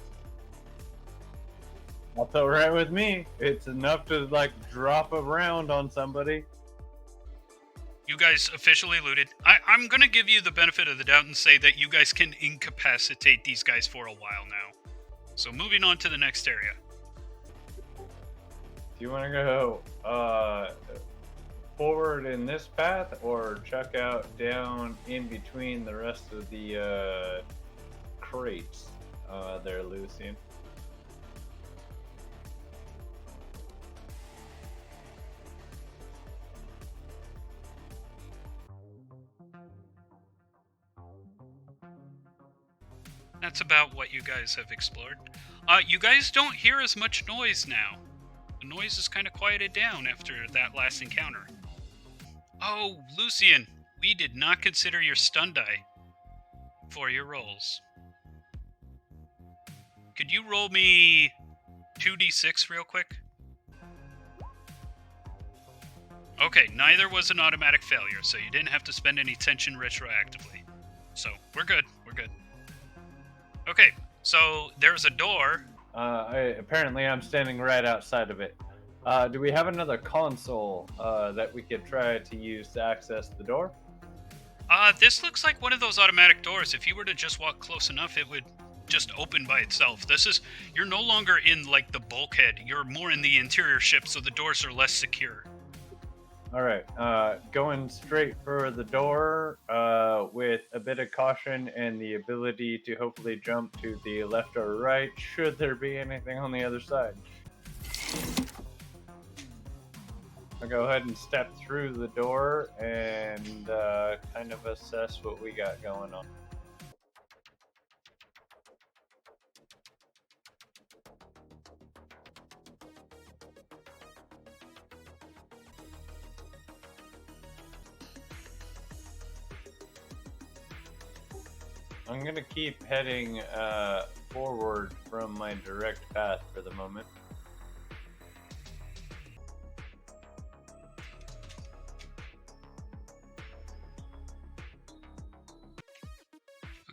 That's all right with me. It's enough to like drop a round on somebody. You guys officially looted. I'm gonna give you the benefit of the doubt and say that you guys can incapacitate these guys for a while now. So moving on to the next area. Do you want to go forward in this path or check out down in between the rest of the crates there, Lucian? That's about what you guys have explored. You guys don't hear as much noise now. The noise is kind of quieted down after that last encounter. Oh, Lucian, we did not consider your stun die for your rolls. Could you roll me 2d6 real quick? Okay, neither was an automatic failure, so you didn't have to spend any tension retroactively. So, we're good. Okay, so there's a door. Apparently I'm standing right outside of it. Do we have another console that we could try to use to access the door? This looks like one of those automatic doors. If you were to just walk close enough, it would just open by itself. You're no longer in, like, the bulkhead. You're more in the interior ship, so the doors are less secure. Alright, going straight for the door with a bit of caution and the ability to hopefully jump to the left or right should there be anything on the other side. I'll go ahead and step through the door and kind of assess what we got going on. I'm going to keep heading forward from my direct path for the moment.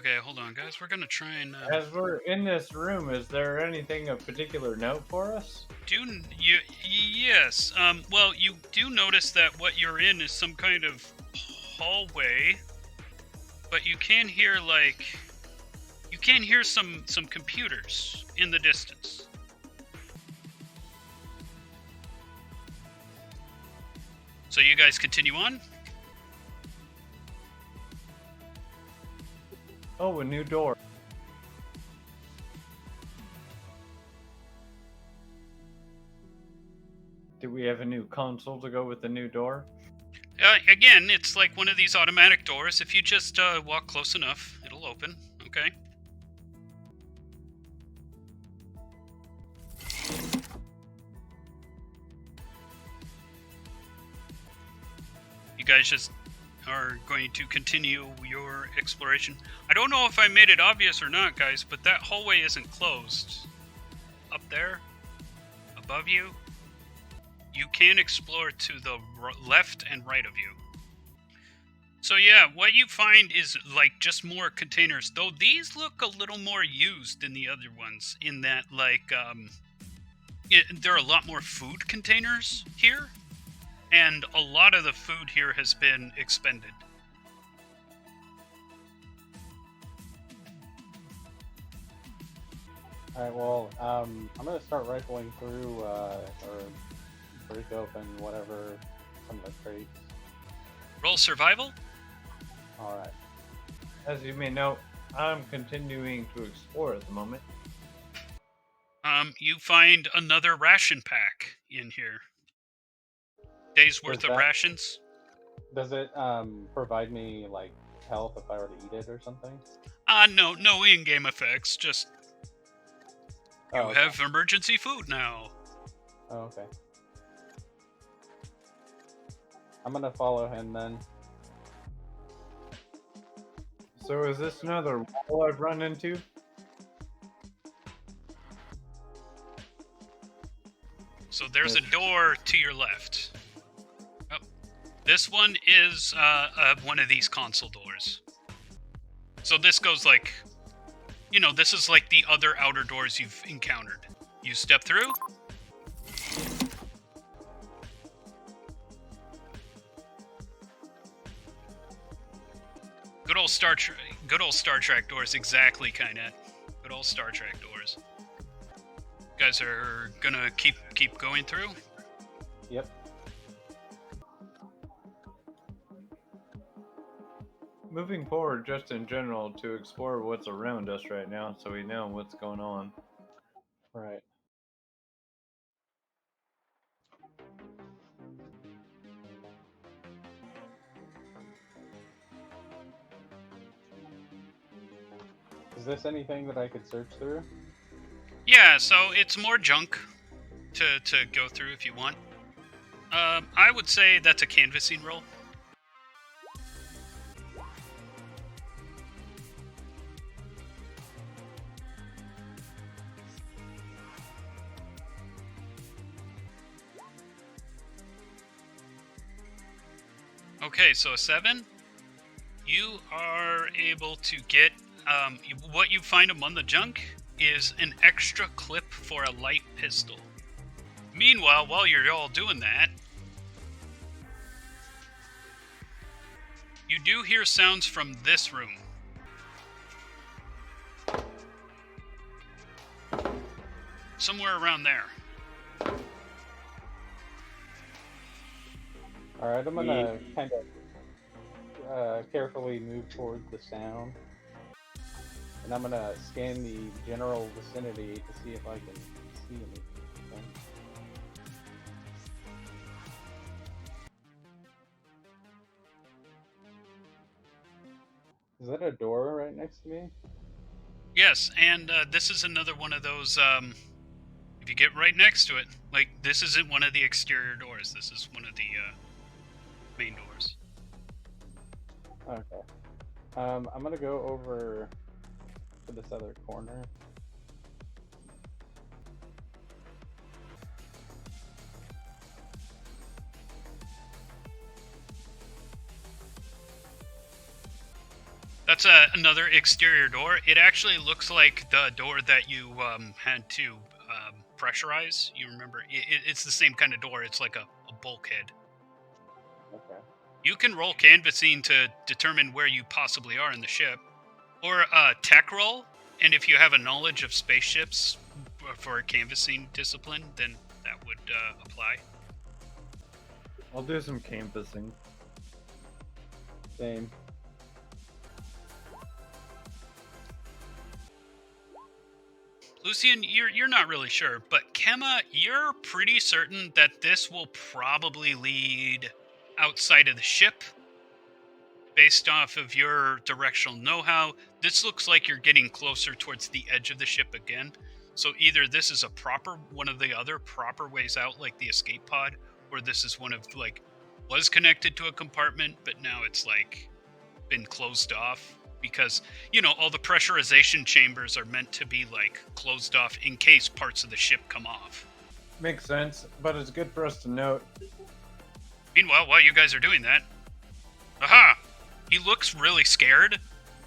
Okay, hold on, guys. We're gonna try and... As we're in this room, is there anything of particular note for us? Yes. Well, you do notice that what you're in is some kind of hallway, but you can hear, like... You can hear some computers in the distance. So you guys continue on? Oh, a new door. Do we have a new console to go with the new door? Again, it's like one of these automatic doors. If you just walk close enough, it'll open. Okay. You guys just are going to continue your exploration. I don't know if I made it obvious or not, guys, but that hallway isn't closed. Up there, above you, you can explore to the left and right of you. So yeah, what you find is like just more containers, though these look a little more used than the other ones in that like there are a lot more food containers here, and a lot of the food here has been expended. Alright, well, I'm gonna start rifling through, or break open whatever, some of the crates. Roll survival? Alright. As you may know, I'm continuing to explore at the moment. You find another ration pack in here. Days worth of rations. Does it, provide me, like, health if I were to eat it or something? No in-game effects, just... You okay. have emergency food now. Oh, okay. I'm gonna follow him then. So is this another wall I've run into? So there's a door to your left. Oh, this one is one of these console doors. So this goes like... You know, this is like the other outer doors you've encountered. You step through. Good old Star Trek doors, exactly, kinda. Good old Star Trek doors. You guys are gonna keep going through? Yep. moving forward, just in general, to explore what's around us right now, so we know what's going on. Right. Is this anything that I could search through? Yeah, so it's more junk to go through if you want. I would say that's a canvassing roll. Okay, so a 7. You are able to get what you find among the junk is an extra clip for a light pistol. Meanwhile, while you're all doing that, you do hear sounds from this room. Somewhere around there. Alright, I'm gonna kind of carefully move toward the sound. And I'm gonna scan the general vicinity to see if I can see anything. Is that a door right next to me? Yes, and this is another one of those, if you get right next to it, like, this isn't one of the exterior doors, this is one of the main doors. Okay. I'm gonna go over to this other corner. That's another exterior door. It actually looks like the door that you had to pressurize. You remember, it's the same kind of door. It's like a bulkhead. Okay. You can roll canvassing to determine where you possibly are in the ship, or tech roll. And if you have a knowledge of spaceships for a canvassing discipline, then that would apply. I'll do some canvassing. Same. Lucian, you're not really sure, but Kemma, you're pretty certain that this will probably lead outside of the ship. Based off of your directional know-how, this looks like you're getting closer towards the edge of the ship again. So either this is one of the other proper ways out, like the escape pod, or this is one of, like, was connected to a compartment, but now it's, like, been closed off. Because, all the pressurization chambers are meant to be, like, closed off in case parts of the ship come off. Makes sense, but it's good for us to note. Meanwhile, while you guys are doing that... Aha! He looks really scared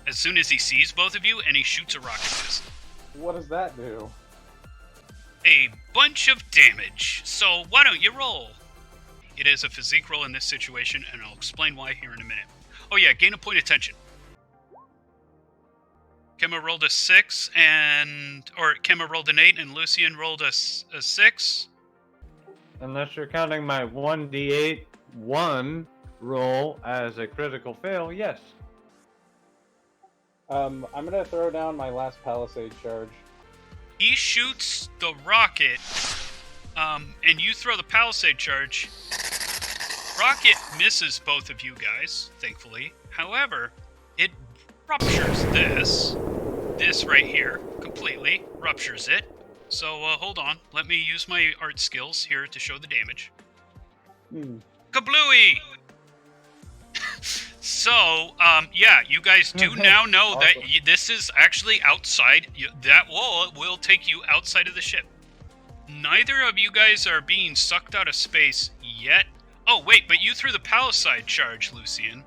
as soon as he sees both of you, and he shoots a rocket pistol. What does that do? A bunch of damage. So, why don't you roll? It is a physique roll in this situation, and I'll explain why here in a minute. Oh yeah, gain a point of tension. Kemma rolled a 6, Kemma rolled an 8, and Lucian rolled a 6. Unless you're counting my 1d8 1 roll as a critical fail, yes. I'm gonna throw down my last palisade charge. He shoots the rocket, and you throw the palisade charge. Rocket misses both of you guys, thankfully. However, it ruptures this right here, completely, ruptures it. So, hold on, let me use my art skills here to show the damage. Kablooey! So, yeah, you guys do now know Awesome. that this is actually outside, that wall will take you outside of the ship. Neither of you guys are being sucked out of space yet. Oh, wait, but you threw the palisade charge, Lucian,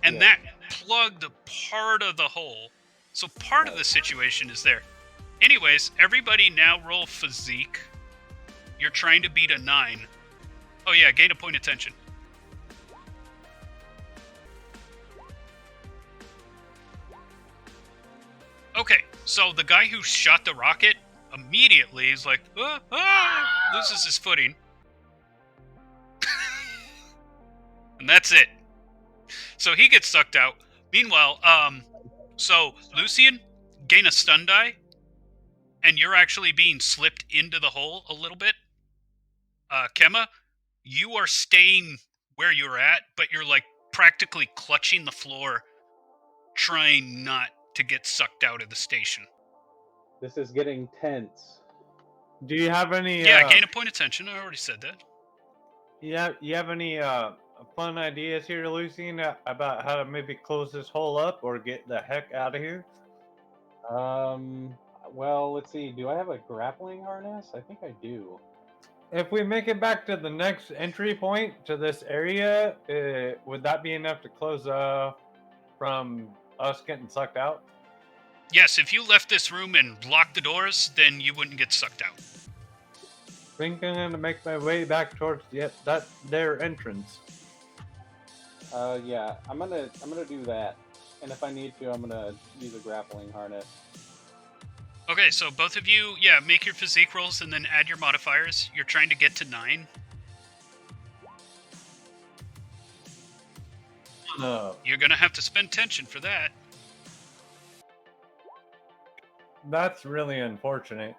and that plugged part of the hole. So part of the situation is there. Anyways, everybody now roll physique. You're trying to beat a 9. Oh yeah, gain a point of tension. Okay, so the guy who shot the rocket immediately is like, loses his footing. And that's it. So he gets sucked out, Meanwhile, so Lucian, gain a stun die, and you're actually being slipped into the hole a little bit. Kemma, you are staying where you're at, but you're like practically clutching the floor, trying not to get sucked out of the station. This is getting tense. Do you have any? Yeah, gain a point of tension. I already said that. You have any fun ideas here, Lucian, about how to maybe close this hole up or get the heck out of here? Well, let's see. Do I have a grappling harness? I think I do. If we make it back to the next entry point to this area, would that be enough to close from us getting sucked out? Yes, if you left this room and locked the doors, then you wouldn't get sucked out. Think I'm gonna make my way back towards their entrance. Yeah, I'm gonna do that, and if I need to, I'm gonna use a grappling harness. Okay, so both of you, yeah, make your physique rolls and then add your modifiers. You're trying to get to 9. No, You're gonna have to spend tension for that. that's really unfortunate.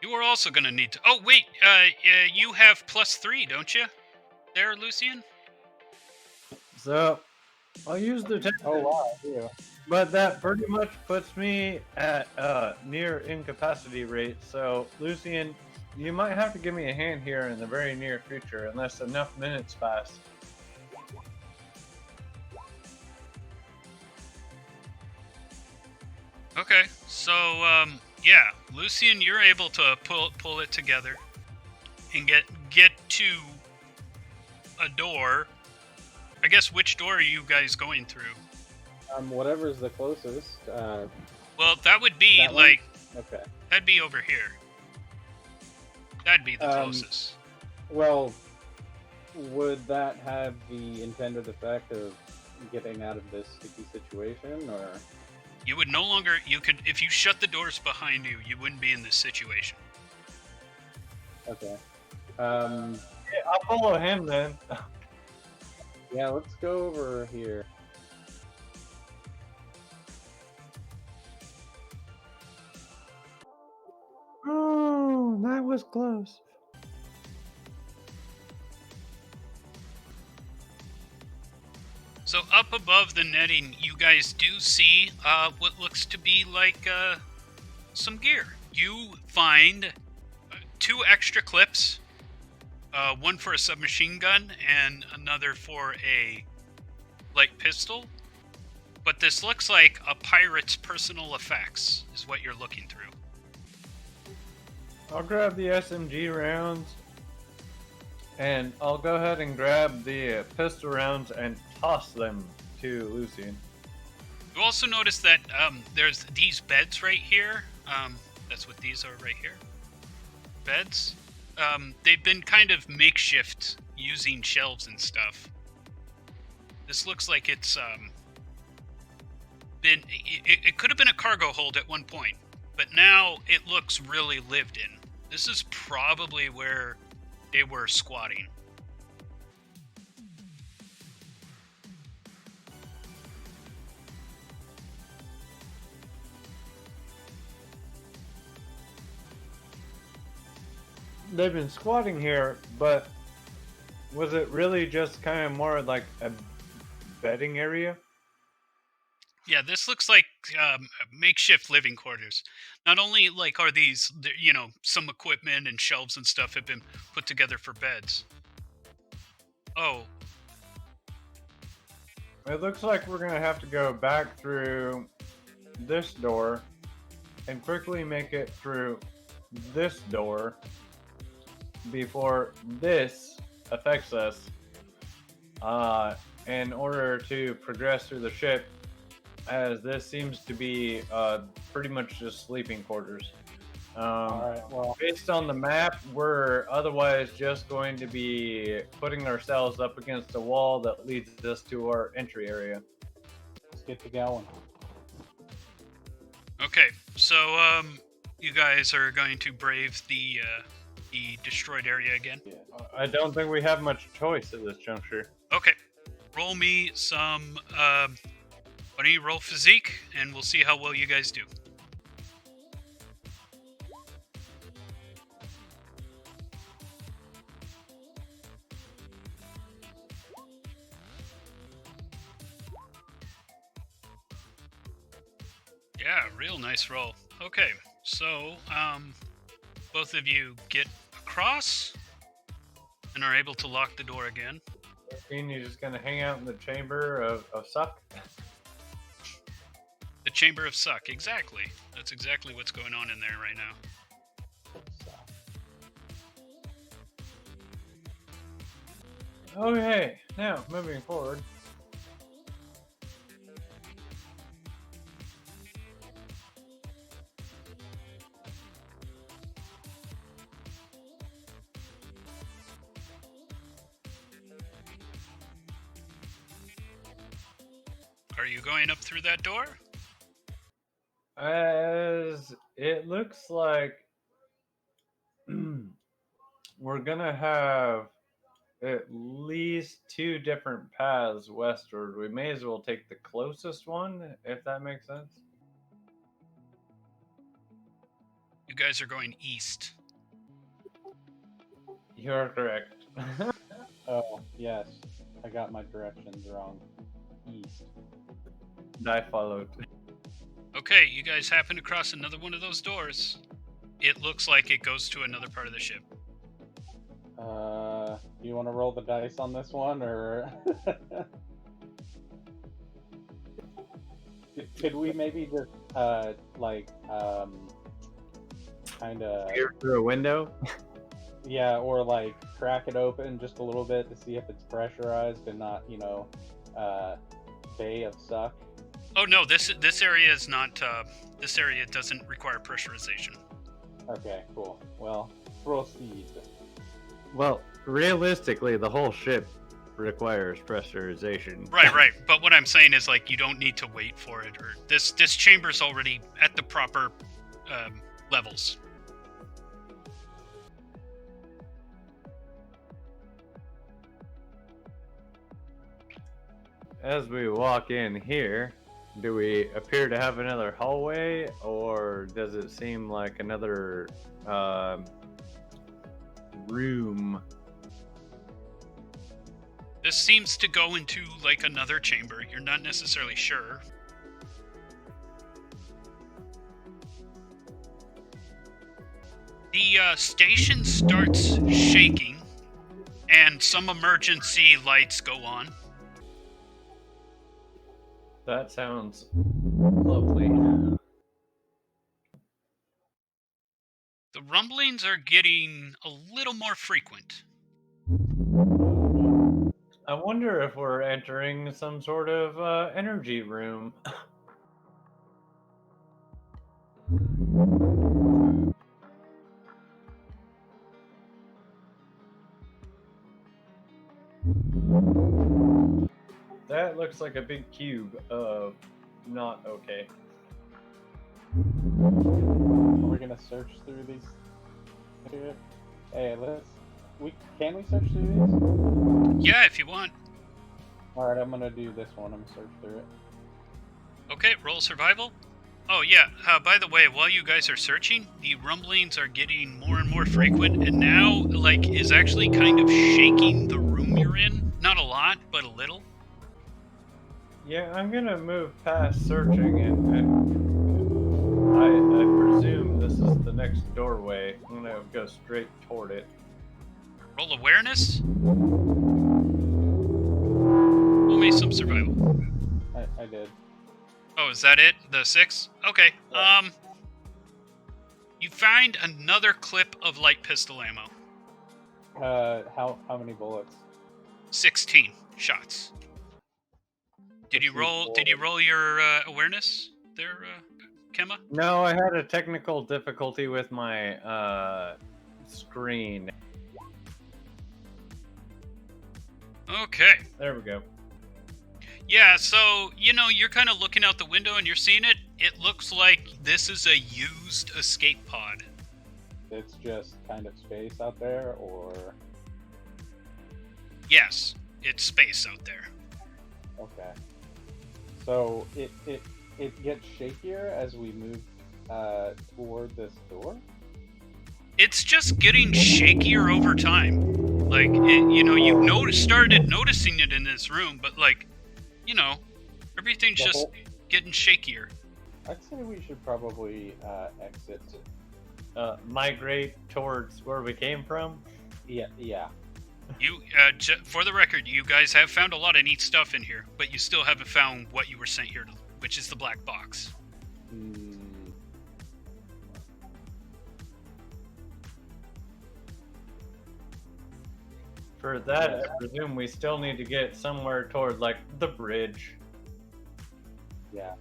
You are also gonna need to. Oh wait, you have +3, don't you? There, Lucian. So I'll use the tension. Oh wow, yeah. But that pretty much puts me at near incapacity rate. So, Lucian, you might have to give me a hand here in the very near future, unless enough minutes pass. Okay, so yeah, Lucian, you're able to pull it together and get to a door. I guess which door are you guys going through? Whatever's the closest. Well, that would be That one? like Okay. that'd be over here. That'd be the closest. Well, would that have the intended effect of getting out of this sticky situation, or? You would no longer. You could if you shut the doors behind you. You wouldn't be in this situation. Okay. Yeah, I'll follow him then. Yeah, let's go over here. Oh, that was close. So up above the netting, you guys do see what looks to be like some gear. You find 2 extra clips, one for a submachine gun and another for a light pistol. But this looks like a pirate's personal effects is what you're looking through. I'll grab the SMG rounds, and I'll go ahead and grab the pistol rounds and toss them to Lucian. You also notice that there's these beds right here. That's what these are right here. Beds. They've been kind of makeshift using shelves and stuff. This looks like it's been. It could have been a cargo hold at one point, but now it looks really lived in. This is probably where they were squatting. They've been squatting here, but was it really just kind of more like a bedding area? Yeah, this looks like makeshift living quarters. Not only like are these, some equipment and shelves and stuff have been put together for beds. Oh, It looks like we're gonna have to go back through this door and quickly make it through this door before this affects us in order to progress through the ship, as this seems to be pretty much just sleeping quarters. Alright, well, Based on the map, we're otherwise just going to be putting ourselves up against a wall that leads us to our entry area. let's get to going. okay. So you guys are going to brave the destroyed area again. Yeah. I don't think we have much choice at this juncture. Okay. roll me some. Why don't you roll physique, and we'll see how well you guys do. Yeah, real nice roll. Okay, so both of you get across and are able to lock the door again. You're just gonna hang out in the chamber of suck? The Chamber of Suck, exactly. That's exactly what's going on in there right now. Okay, now moving forward. Are you going up through that door? As it looks like we're gonna have at least 2 different paths westward. We may as well take the closest one, if that makes sense. You guys are going east. You're correct. Oh, yes. I got my directions wrong. East. I followed. Okay, you guys happen to cross another one of those doors. It looks like it goes to another part of the ship. Do you want to roll the dice on this one, or could we maybe just kind of Through a window? yeah, or like crack it open just a little bit to see if it's pressurized and not, Bay of Suck. Oh no, this area is not. This area doesn't require pressurization. Okay, cool. Well, proceed. Well, realistically, the whole ship requires pressurization. Right. But what I'm saying is, like, you don't need to wait for it, or this chamber's already at the proper levels. As we walk in here, do we appear to have another hallway, or does it seem like another room? This seems to go into, like, another chamber. You're not necessarily sure. The station starts shaking, and some emergency lights go on. That sounds lovely. The rumblings are getting a little more frequent. I wonder if we're entering some sort of energy room. That looks like a big cube of not okay. Are we gonna search through these? Hey, can we search through these? Yeah, if you want. All right, I'm gonna do this one. I'm gonna search through it. Okay, roll survival. Oh yeah, by the way, while you guys are searching, the rumblings are getting more and more frequent, and now, like, is actually kind of shaking the room you're in. Not a lot, but a little. Yeah, I'm gonna move past searching, and I presume this is the next doorway. I'm gonna go straight toward it. Roll awareness. Roll me some survival. I did. Oh, is that it? The 6? Okay. You find another clip of light pistol ammo. How many bullets? 16 shots. Did you roll your awareness there, Kemma? No, I had a technical difficulty with my screen. Okay. There we go. Yeah, so, you're kind of looking out the window and you're seeing it. It looks like this is a used escape pod. It's just kind of space out there, or? Yes, it's space out there. Okay. So it gets shakier as we move toward this door. It's just getting shakier over time. Like, you've started noticing it in this room, but like, everything's The just whole- getting shakier. I'd say we should probably exit. Migrate towards where we came from. Yeah. You, for the record, you guys have found a lot of neat stuff in here, but you still haven't found what you were sent here to, which is the black box. For that, I presume we still need to get somewhere toward like the bridge. Yeah.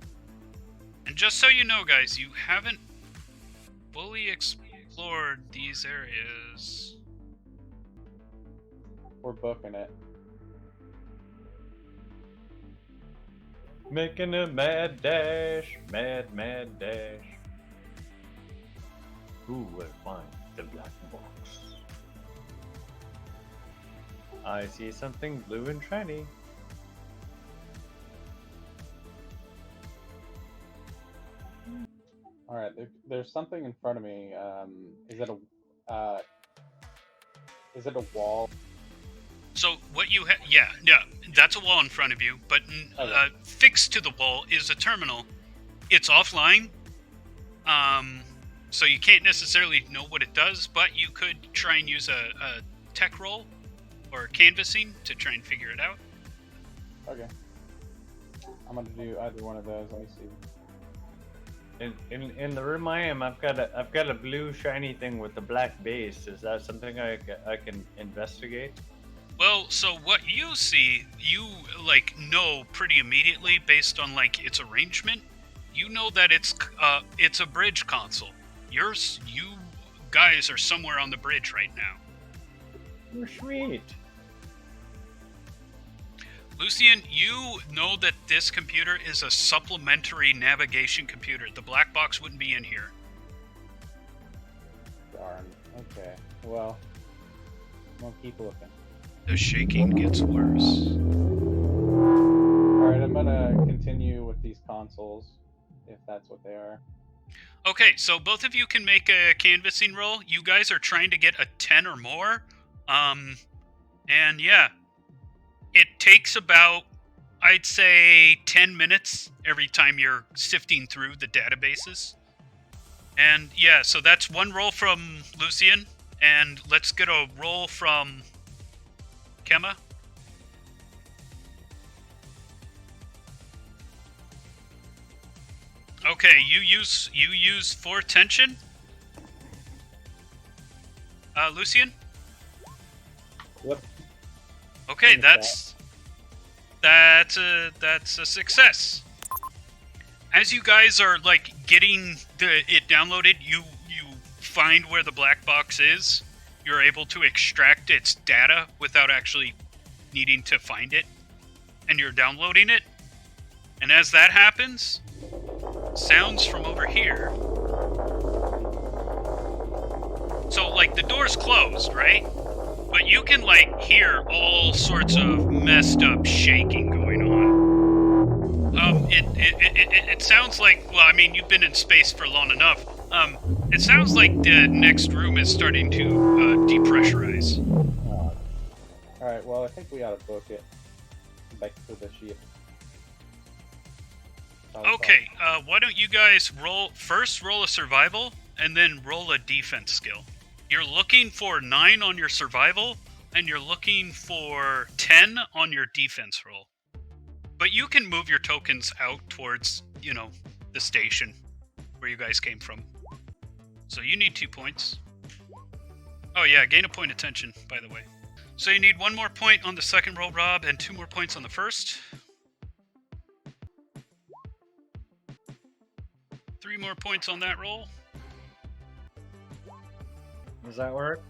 And just so you know, guys, you haven't fully explored these areas. We're booking it. Making a mad dash, mad dash. Who will find the black box? I see something blue and shiny. All right. There's something in front of me. Is it a wall? So what you yeah, that's a wall in front of you, but Okay. fixed to the wall is a terminal. It's offline, so you can't necessarily know what it does, but you could try and use a tech roll or canvassing to try and figure it out. Okay. I'm gonna do either one of those. Let me see. In the room I am, I've got a blue shiny thing with a black base. Is that something I can investigate? Well, so what you see, you know pretty immediately based on its arrangement. You know that it's a bridge console. You guys are somewhere on the bridge right now. You're sweet. Lucian, you know that this computer is a supplementary navigation computer. The black box wouldn't be in here. Darn. Okay. Well, we'll keep looking. The shaking gets worse. All right. I'm gonna continue with these consoles, if that's what they are. Okay, so both of you can make a canvassing roll. You guys are trying to get a 10 or more. And yeah. It takes about, I'd say, 10 minutes every time you're sifting through the databases. And yeah, so that's one roll from Lucian. And let's get a roll from Kemma. Okay, you use 4 tension. Lucian? Yep. Okay, that's a success. As you guys are getting it downloaded, you find where the black box is. You're able to extract its data without actually needing to find it, and you're downloading it. And as that happens, sounds from over here. So the door's closed, right? But you can hear all sorts of messed up shaking going on. It sounds like, well, I mean, you've been in space for long enough. It sounds like the next room is starting to depressurize. All right. Well, I think we ought to book it back to the ship. Okay. Why don't you guys roll a survival and then roll a defense skill? You're looking for 9 on your survival, and you're looking for 10 on your defense roll. But you can move your tokens out towards, the station where you guys came from. So you need 2 points. Oh yeah, gain a point of tension, by the way. So you need 1 more point on the second roll, Rob, and 2 more points on the first. 3 more points on that roll. Does that work?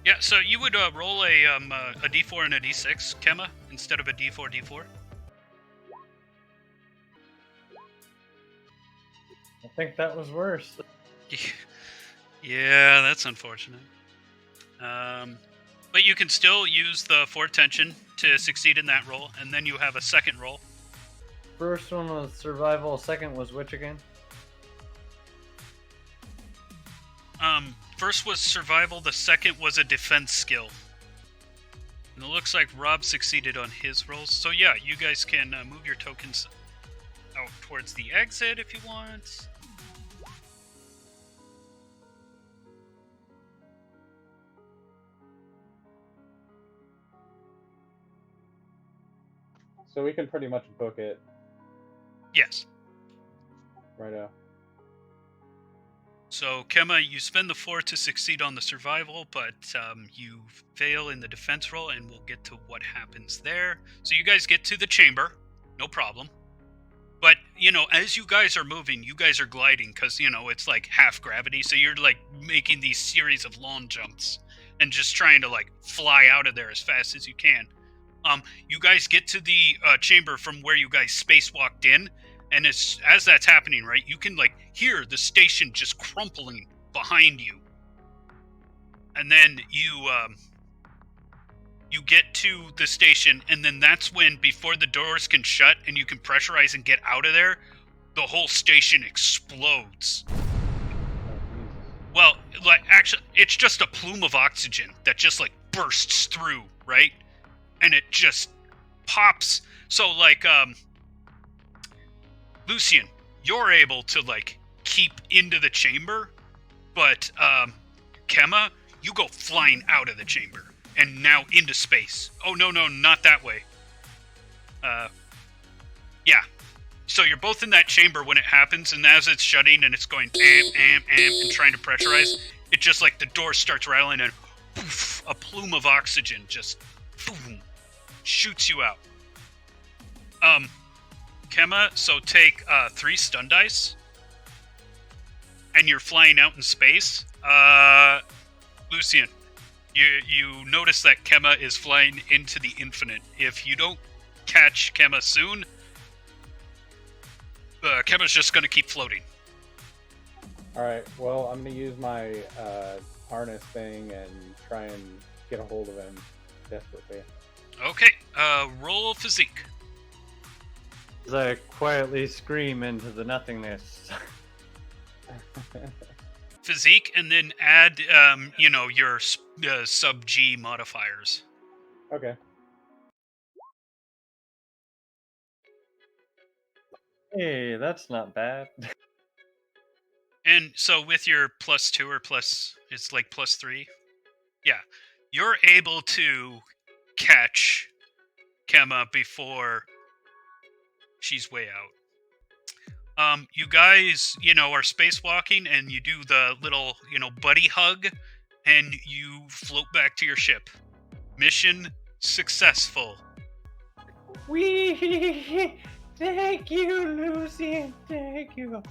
Yeah, so you would roll a d4 and a d6, Kemma, instead of a d4. I think that was worse. Yeah, that's unfortunate. But But you can still use the 4 tension to succeed in that roll, and then you have a second roll. First one was survival, second was which again? First was survival, the second was a defense skill. And it looks like Rob succeeded on his rolls. So yeah, you guys can move your tokens out towards the exit if you want. So we can pretty much book it. Yes. Righto. So, Kemma, you spend the 4 to succeed on the survival, but you fail in the defense roll, and we'll get to what happens there. So you guys get to the chamber, no problem. But, as you guys are moving, you guys are gliding, because, it's like half gravity, so you're, like, making these series of long jumps, and just trying to, like, fly out of there as fast as you can. You guys get to the chamber from where you guys spacewalked in, and as that's happening, right, you can, like, hear the station just crumpling behind you. And then you get to the station, and then that's when, before the doors can shut and you can pressurize and get out of there, the whole station explodes. Well, like, actually, it's just a plume of oxygen that just, like, bursts through, right? And it just pops. So, like, Lucian, you're able to, like, keep into the chamber, but, Kemma, you go flying out of the chamber, and now into space. Oh, no, not that way. Yeah. So you're both in that chamber when it happens, and as it's shutting and it's going amp, and trying to pressurize, it just, like, the door starts rattling, and poof, a plume of oxygen just, boom, shoots you out. Kemma, so take 3 stun dice, and you're flying out in space. Lucian, you notice that Kemma is flying into the infinite. If you don't catch Kemma soon, Kemma's just going to keep floating. Alright, well, I'm going to use my harness thing and try and get a hold of him desperately. Okay, roll physique. As I quietly scream into the nothingness. Physique, and then add, your sub-G modifiers. Okay. Hey, that's not bad. And so with your +2 or it's like +3. Yeah, you're able to catch Kemma before she's way out. You guys, are spacewalking, and you do the little, buddy hug, and you float back to your ship. Mission successful. Wee! Thank you, Lucian. Thank you.